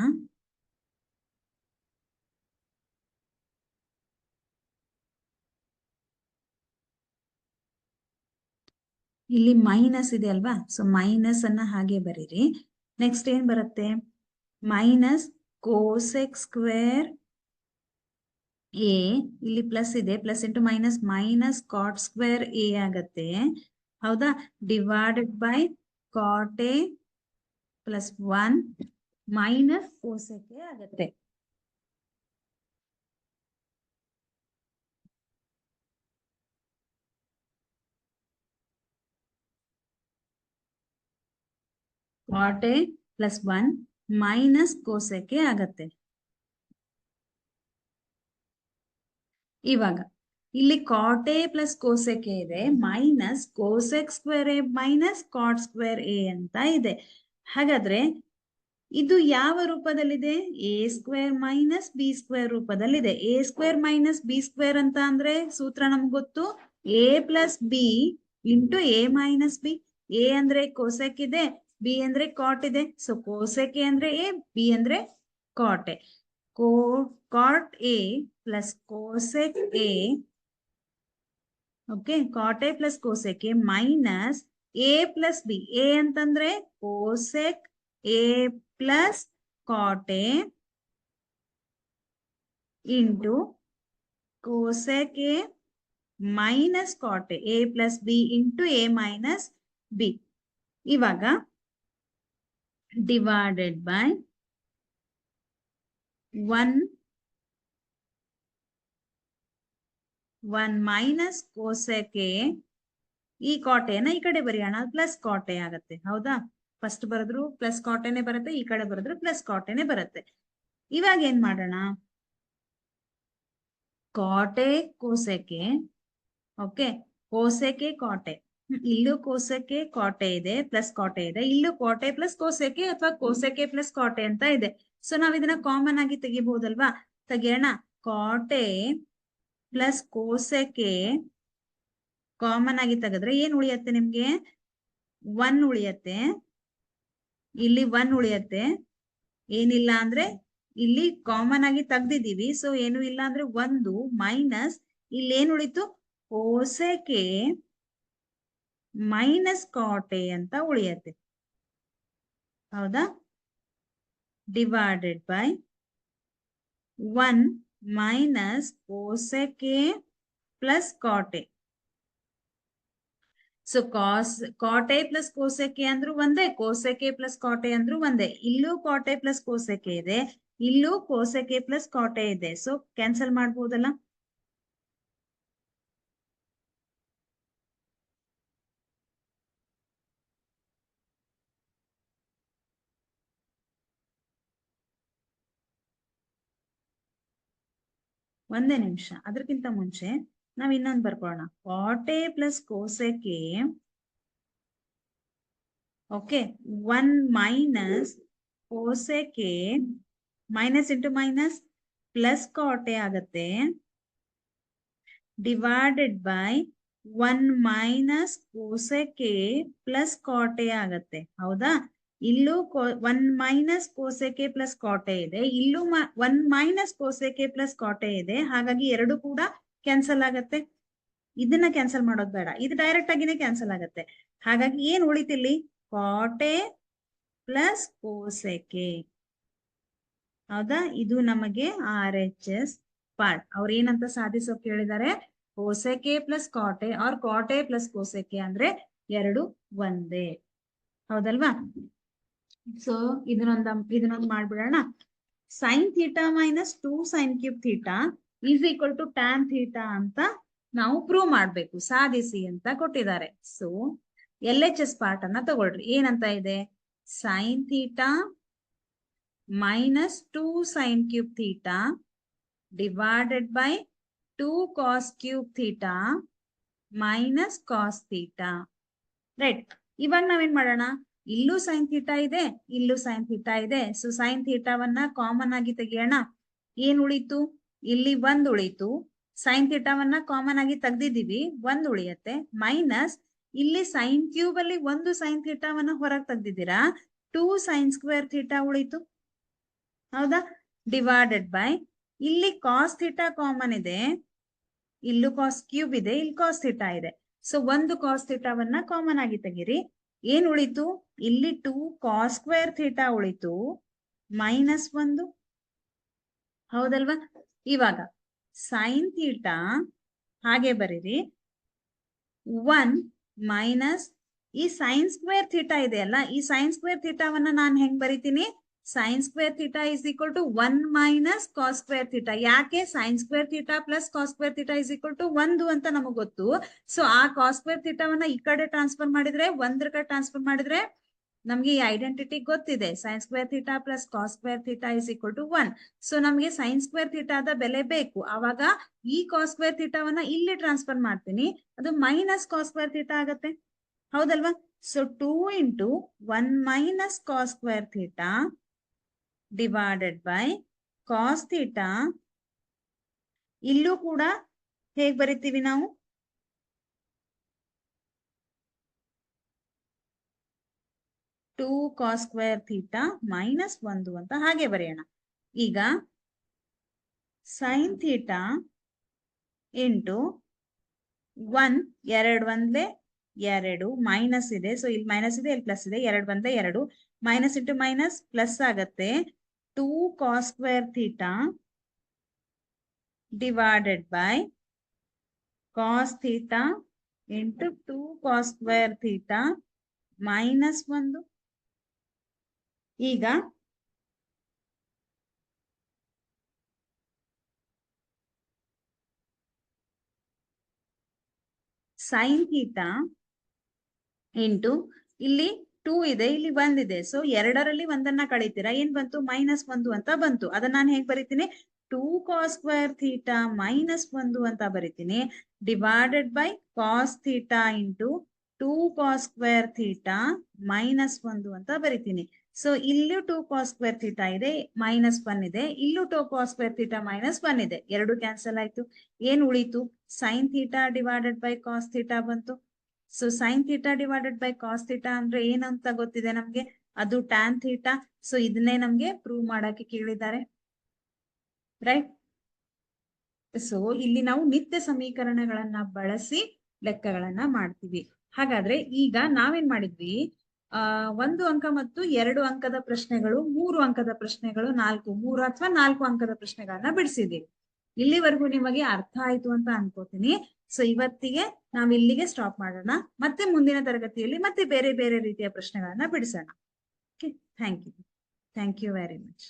ಇಲ್ಲಿ ಮೈನಸ್ ಇದೆ ಅಲ್ವಾ? ಸೊ ಮೈನಸ್ ಅನ್ನ ಹಾಗೆ ಬರೀರಿ. ನೆಕ್ಸ್ಟ್ ಏನ್ ಬರುತ್ತೆ? ಮೈನಸ್ ಕೋಸೆಕ್ ಸ್ಕ್ವೇರ್ ಎ, ಇಲ್ಲಿ ಪ್ಲಸ್ ಇದೆ, plus into minus minus cot square A ಆಗತ್ತೆ, ಹೌದಾ? Divided by cot A plus 1 minus cosec A ಆಗತ್ತೆ. Cot A plus 1 minus cosec A ಆಗತ್ತೆ. ಇವಾಗ ಇಲ್ಲಿ cot A plus cosec A ಇದೆ, minus cosec square A minus cot square A ಅಂತ ಇದೆ. ಹಾಗಾದ್ರೆ ಇದು ಯಾವ ರೂಪದಲ್ಲಿದೆ? A square minus B square ರೂಪದಲ್ಲಿದೆ. A square minus B square ಅಂತ ಅಂದ್ರೆ ಸೂತ್ರ ನಮ್ಗೆ ಗೊತ್ತು, A plus B into A minus B. A ಅಂದ್ರೆ ಕೋಸೆಕ್ ಇದೆ, ಬಿ ಅಂದ್ರೆ ಕಾಟ್ ಇದೆ. ಸೊ ಕೋಸೆಕ್ ಎ ಅಂದ್ರೆ ಎ, ಬಿ ಅಂದ್ರೆ cot A. Cot A plus cosec A, okay, cot A plus cosec A minus A plus B. A ಅಂತಂದ್ರೆ cosec A plus cot A into cosec A minus cot A plus B into A minus B. ಇವಾಗ divided by 1 minus cosec A, ಈ ಕಾಟ್ ಎನ ಈ ಕಡೆ ಬರೆಯೋಣ, ಪ್ಲಸ್ ಕಾಟ್ ಎ ಆಗತ್ತೆ, ಹೌದಾ? ಫಸ್ಟ್ ಬರೆದ್ರು ಪ್ಲಸ್ ಕಾಟ್ ಎನೆ ಬರುತ್ತೆ, ಈ ಕಡೆ ಬರೆದ್ರು ಪ್ಲಸ್ ಕಾಟ್ ಎನೆ ಬರುತ್ತೆ. ಇವಾಗ ಏನ್ ಮಾಡೋಣ? Cot a cosec A, okay, cosec a cot a, ಇಲ್ಲೂ ಕೋಸೆಕೆ ಕಾಟೆ ಇದೆ ಪ್ಲಸ್ ಕಾಟೆ ಇದೆ, ಇಲ್ಲೂ ಕಾಟೆ ಪ್ಲಸ್ ಕೋಸೆಕೆ ಅಥವಾ ಕೋಸೆಕೆ ಪ್ಲಸ್ ಕಾಟೆ ಅಂತ ಇದೆ. ಸೊ ನಾವ್ ಇದನ್ನ ಕಾಮನ್ ಆಗಿ ತೆಗಿಬಹುದಲ್ವಾ? ತೆಗಿಯೋಣ. ಕಾಟೆ ಪ್ಲಸ್ ಕೋಸೆಕೆ ಕಾಮನ್ ಆಗಿ ತೆಗೆದ್ರೆ ಏನ್ ಉಳಿಯತ್ತೆ ನಿಮ್ಗೆ? 1 ಉಳಿಯತ್ತೆ, ಇಲ್ಲಿ 1 ಉಳಿಯತ್ತೆ. ಏನಿಲ್ಲ ಅಂದ್ರೆ ಇಲ್ಲಿ ಕಾಮನ್ ಆಗಿ ತೆಗ್ದಿದೀವಿ, ಸೊ ಏನು ಇಲ್ಲ ಅಂದ್ರೆ 1 ಮೈನಸ್ ಇಲ್ಲಿ ಏನ್ ಉಳಿತು? ಕೋಸೆಕೆ ಮೈನಸ್ ಕಾಟೆ ಅಂತ ಉಳಿಯತ್ತೆ. ಹೌದಾ? Divided by 1 minus cosec A plus cot A. So cot A plus cosec A ಅಂದ್ರೂ ಒಂದೇ, ಕೋಸೆಕೆ ಪ್ಲಸ್ ಕಾಟೆ ಅಂದ್ರೂ ಒಂದೇ. ಇಲ್ಲೂ ಕಾಟೆ ಪ್ಲಸ್ ಕೋಸೆಕೆ ಇದೆ, ಇಲ್ಲೂ ಕೋಸೆಕೆ ಪ್ಲಸ್ ಕಾಟೆ ಇದೆ. ಸೊ ಕ್ಯಾನ್ಸಲ್ ಮಾಡ್ಬೋದಲ್ಲ? ಒಂದೇ ನಿಮಿಷ, ಅದಕ್ಕಿಂತ ಮುಂಚೆ ನಾವ್ ಇನ್ನೊಂದು ಬರ್ಕೊಳ್ಳೋಣ. Cot A plus cosec A, okay, 1 minus cosec A minus into minus plus cot A ಆಗತ್ತೆ, divided by 1 minus cosec A plus cot A ಆಗತ್ತೆ. ಹೌದಾ? ಇಲ್ಲೂ 1 ಮೈನಸ್ ಕೋಸೆಕೆ ಪ್ಲಸ್ ಕಾಟೆ ಇದೆ, ಇಲ್ಲೂ 1 ಮೈನಸ್ ಕೋಸೆಕೆ ಪ್ಲಸ್ ಕಾಟೆ ಇದೆ. ಹಾಗಾಗಿ ಎರಡು ಕೂಡ ಕ್ಯಾನ್ಸಲ್ ಆಗತ್ತೆ. ಇದನ್ನ ಕ್ಯಾನ್ಸಲ್ ಮಾಡೋದು ಬೇಡ, ಇದು ಡೈರೆಕ್ಟ್ ಆಗಿನೇ ಕ್ಯಾನ್ಸಲ್ ಆಗತ್ತೆ. ಹಾಗಾಗಿ ಏನ್ ಉಳಿತಿಲ್ಲಿ? ಕಾಟೆ ಪ್ಲಸ್ ಕೋಸೆಕೆ. ಹೌದಾ? ಇದು ನಮಗೆ RHS ಪಾರ್ಟ್. ಅವ್ರು ಏನಂತ ಸಾಧಿಸೋಕೆ ಹೇಳಿದ್ದಾರೆ? Cosec A plus cot A or cot A plus cosec A ಅಂದ್ರೆ ಎರಡು ಒಂದೇ. ಹೌದಲ್ವಾ? ಸೊ ಇದನ್ನೊಂದು ಮಾಡ್ಬಿಡೋಣ. Sine theta minus 2 sine cube theta is equal to tan theta ಅಂತ ನಾವು ಪ್ರೂವ್ ಮಾಡ್ಬೇಕು, ಸಾಧಿಸಿ ಅಂತ ಕೊಟ್ಟಿದ್ದಾರೆ. ಸೊ LHS ಪಾರ್ಟ್ ಅನ್ನ ತಗೊಳ್ರಿ. ಏನಂತ ಇದೆ? Sine theta minus 2 sine cube theta divided by 2 cos cube theta minus cos theta. Right. ಇವಾಗ ನಾವೇನ್ ಮಾಡೋಣ? ಇಲ್ಲೂ ಸೈನ್ ಥೀಟಾ ಇದೆ, ಇಲ್ಲೂ ಸೈನ್ ಥೀಟಾ ಇದೆ. ಸೊ ಸೈನ್ ಥೀಟಾವನ್ನ ಕಾಮನ್ ಆಗಿ ತೆಗಿಯೋಣ. ಏನ್ ಉಳಿತು? ಇಲ್ಲಿ 1 ಉಳಿತು. ಸೈನ್ ಥೀಟಾವನ್ನ ಕಾಮನ್ ಆಗಿ ತೆಗ್ದಿದೀವಿ, 1 ಉಳಿಯತ್ತೆ. ಮೈನಸ್ ಇಲ್ಲಿ ಸೈನ್ ಕ್ಯೂಬ್ ಅಲ್ಲಿ 1 ಸೈನ್ ಥೀಟಾವನ್ನ ಹೊರಗೆ ತೆಗ್ದಿದ್ದೀರಾ, 2 ಸೈನ್ ಸ್ಕ್ವೇರ್ ಥೀಟಾ ಉಳಿತು. ಹೌದಾ? ಡಿವೈಡೆಡ್ ಬೈ ಇಲ್ಲಿ ಕಾಸ್ ಥೀಟಾ ಕಾಮನ್ ಇದೆ, ಇಲ್ಲೂ ಕಾಸ್ ಕ್ಯೂಬ್ ಇದೆ, ಇಲ್ಲಿ ಕಾಸ್ ಥೀಟಾ ಇದೆ. ಸೊ 1 ಕಾಸ್ ಥೀಟಾವನ್ನ ಕಾಮನ್ ಆಗಿ ತೆಗಿರಿ. ಏನ್ ಉಳಿತು? ಇಲ್ಲಿ 2 ಕಾಸ್ ಸ್ಕ್ವೇರ್ ಥೀಟಾ ಉಳಿತು, ಮೈನಸ್ 1. ಹೌದಲ್ವಾ? ಇವಾಗ ಸೈನ್ ಥೀಟಾ ಹಾಗೆ ಬರೀರಿ, 1 ಮೈನಸ್ ಈ ಸೈನ್ ಸ್ಕ್ವೇರ್ ಥೀಟಾ ಇದೆ ಅಲ್ಲ, ಈ ಸೈನ್ ಸ್ಕ್ವೇರ್ ಥೀಟಾವನ್ನ ನಾನು ಹೆಂಗ್ ಬರೀತೀನಿ? Sine square theta is equal to 1 minus cos square theta. ಯಾಕೆ? Sine square theta plus cos square theta is equal to 1 ಅಂತ ನಮಗ್ ಗೊತ್ತು. ಸೊ ಆ ಕಾಸ್ ಸ್ಕ್ವೇರ್ ಥೀಟಾವನ್ನ ಈ ಕಡೆ ಟ್ರಾನ್ಸ್ಫರ್ ಮಾಡಿದ್ರೆ, 1 ಕಡೆ ಟ್ರಾನ್ಸ್ಫರ್ ಮಾಡಿದ್ರೆ ನಮ್ಗೆ ಈ ಐಡೆಂಟಿಟಿ ಗೊತ್ತಿದೆ. Sine square theta plus cos square theta is equal to 1. So ನಮ್ಗೆ ಸೈನ್ ಸ್ಕ್ವೇರ್ ಥೀಟಾದ ಬೆಲೆ ಬೇಕು. ಆವಾಗ ಈ ಕಾಸ್ ಸ್ಕ್ವೇರ್ ಥೀಟಾವನ್ನ ಇಲ್ಲಿ ಟ್ರಾನ್ಸ್ಫರ್ ಮಾಡ್ತೀನಿ, ಅದು ಮೈನಸ್ ಕಾಸ್ ಸ್ಕ್ವೇರ್ ಥೀಟಾ ಆಗತ್ತೆ. ಹೌದಲ್ವಾ? So 2 into 1 minus cos square theta divided by cos theta. ಇಲ್ಲೂ ಕೂಡ ಹೇಗ್ ಬರಿತೀವಿ ನಾವು? Two cos square theta minus 1 ಅಂತ ಹಾಗೆ ಬರೆಯೋಣ. ಈಗ ಸೈನ್ ಥೀಟಾ ಇಂಟು 1, 2 1 2, ಮೈನಸ್ ಇದೆ, ಸೊ ಇಲ್ಲಿ ಮೈನಸ್ ಇದೆ, ಇಲ್ಲಿ ಪ್ಲಸ್ ಇದೆ, 2 1 2, ಮೈನಸ್ ಇಂಟು ಮೈನಸ್ ಪ್ಲಸ್ ಆಗತ್ತೆ. 2 cos square theta divided by cos theta into 2 cos square theta minus 1. ಈಗ ಸೈನ್ ಥೀಟಾ ಇಂಟು ಇಲ್ಲಿ 2 ಇದೆ, ಇಲ್ಲಿ 1 ಇದೆ. ಸೊ 2ರಲ್ಲಿ 1 ಕಳೀತೀರಾ, ಏನ್ ಬಂತು? ಮೈನಸ್ 1 ಅಂತ ಬಂತು. ಅದನ್ನ ನಾನು ಹೇಗ್ ಬರೀತೀನಿ? 2 ಕಾಸ್ ಸ್ಕ್ವೇರ್ ಥೀಟಾ ಮೈನಸ್ 1 ಅಂತ ಬರೀತೀನಿ, divided by cos theta into 2 cos square theta minus 1 ಅಂತ ಬರಿತೀನಿ. ಸೊ ಇಲ್ಲೂ 2 cos ಸ್ಕ್ವೇರ್ ಥೀಟಾ ಇದೆ, -1 ಇದೆ. ಇಲ್ಲೂ 2 cos ಸ್ಕ್ವೇರ್ ಥೀಟಾ -1 ಇದೆ. ಎರಡು ಕ್ಯಾನ್ಸಲ್ ಆಯ್ತು. ಏನ್ ಉಳಿತು? Sine theta divided by cos theta ಬಂತು. So sine theta divided by cos theta ಅಂದ್ರೆ ಏನಂತ ಗೊತ್ತಿದೆ ನಮ್ಗೆ? ಅದು ಟ್ಯಾನ್ ಥೀಟಾ. ಸೊ ಇದನ್ನೇ ನಮ್ಗೆ ಪ್ರೂವ್ ಮಾಡಕ್ಕೆ ಕೇಳಿದ್ದಾರೆ, ರೈಟ್? ಸೊ ಇಲ್ಲಿ ನಾವು ನಿತ್ಯ ಸಮೀಕರಣಗಳನ್ನ ಬಳಸಿ ಲೆಕ್ಕಗಳನ್ನ ಮಾಡ್ತೀವಿ. ಹಾಗಾದ್ರೆ ಈಗ ನಾವೇನ್ ಮಾಡಿದ್ವಿ? 1 ಅಂಕ ಮತ್ತು 2 ಅಂಕದ ಪ್ರಶ್ನೆಗಳು, 3 ಅಂಕದ ಪ್ರಶ್ನೆಗಳು, 3 ಅಥವಾ 4 ಅಂಕದ ಪ್ರಶ್ನೆಗಳನ್ನ ಬಿಡಿಸಿದೀವಿ. ಇಲ್ಲಿವರೆಗೂ ನಿಮಗೆ ಅರ್ಥ ಆಯ್ತು ಅಂತ ಅನ್ಕೋತೀನಿ. ಸೊ ಇವತ್ತಿಗೆ ನಾವ್ ಇಲ್ಲಿಗೆ ಸ್ಟಾಪ್ ಮಾಡೋಣ. ಮತ್ತೆ ಮುಂದಿನ ತರಗತಿಯಲ್ಲಿ ಮತ್ತೆ ಬೇರೆ ಬೇರೆ ರೀತಿಯ ಪ್ರಶ್ನೆಗಳನ್ನ ಬಿಡಿಸೋಣ. Okay, thank you very much.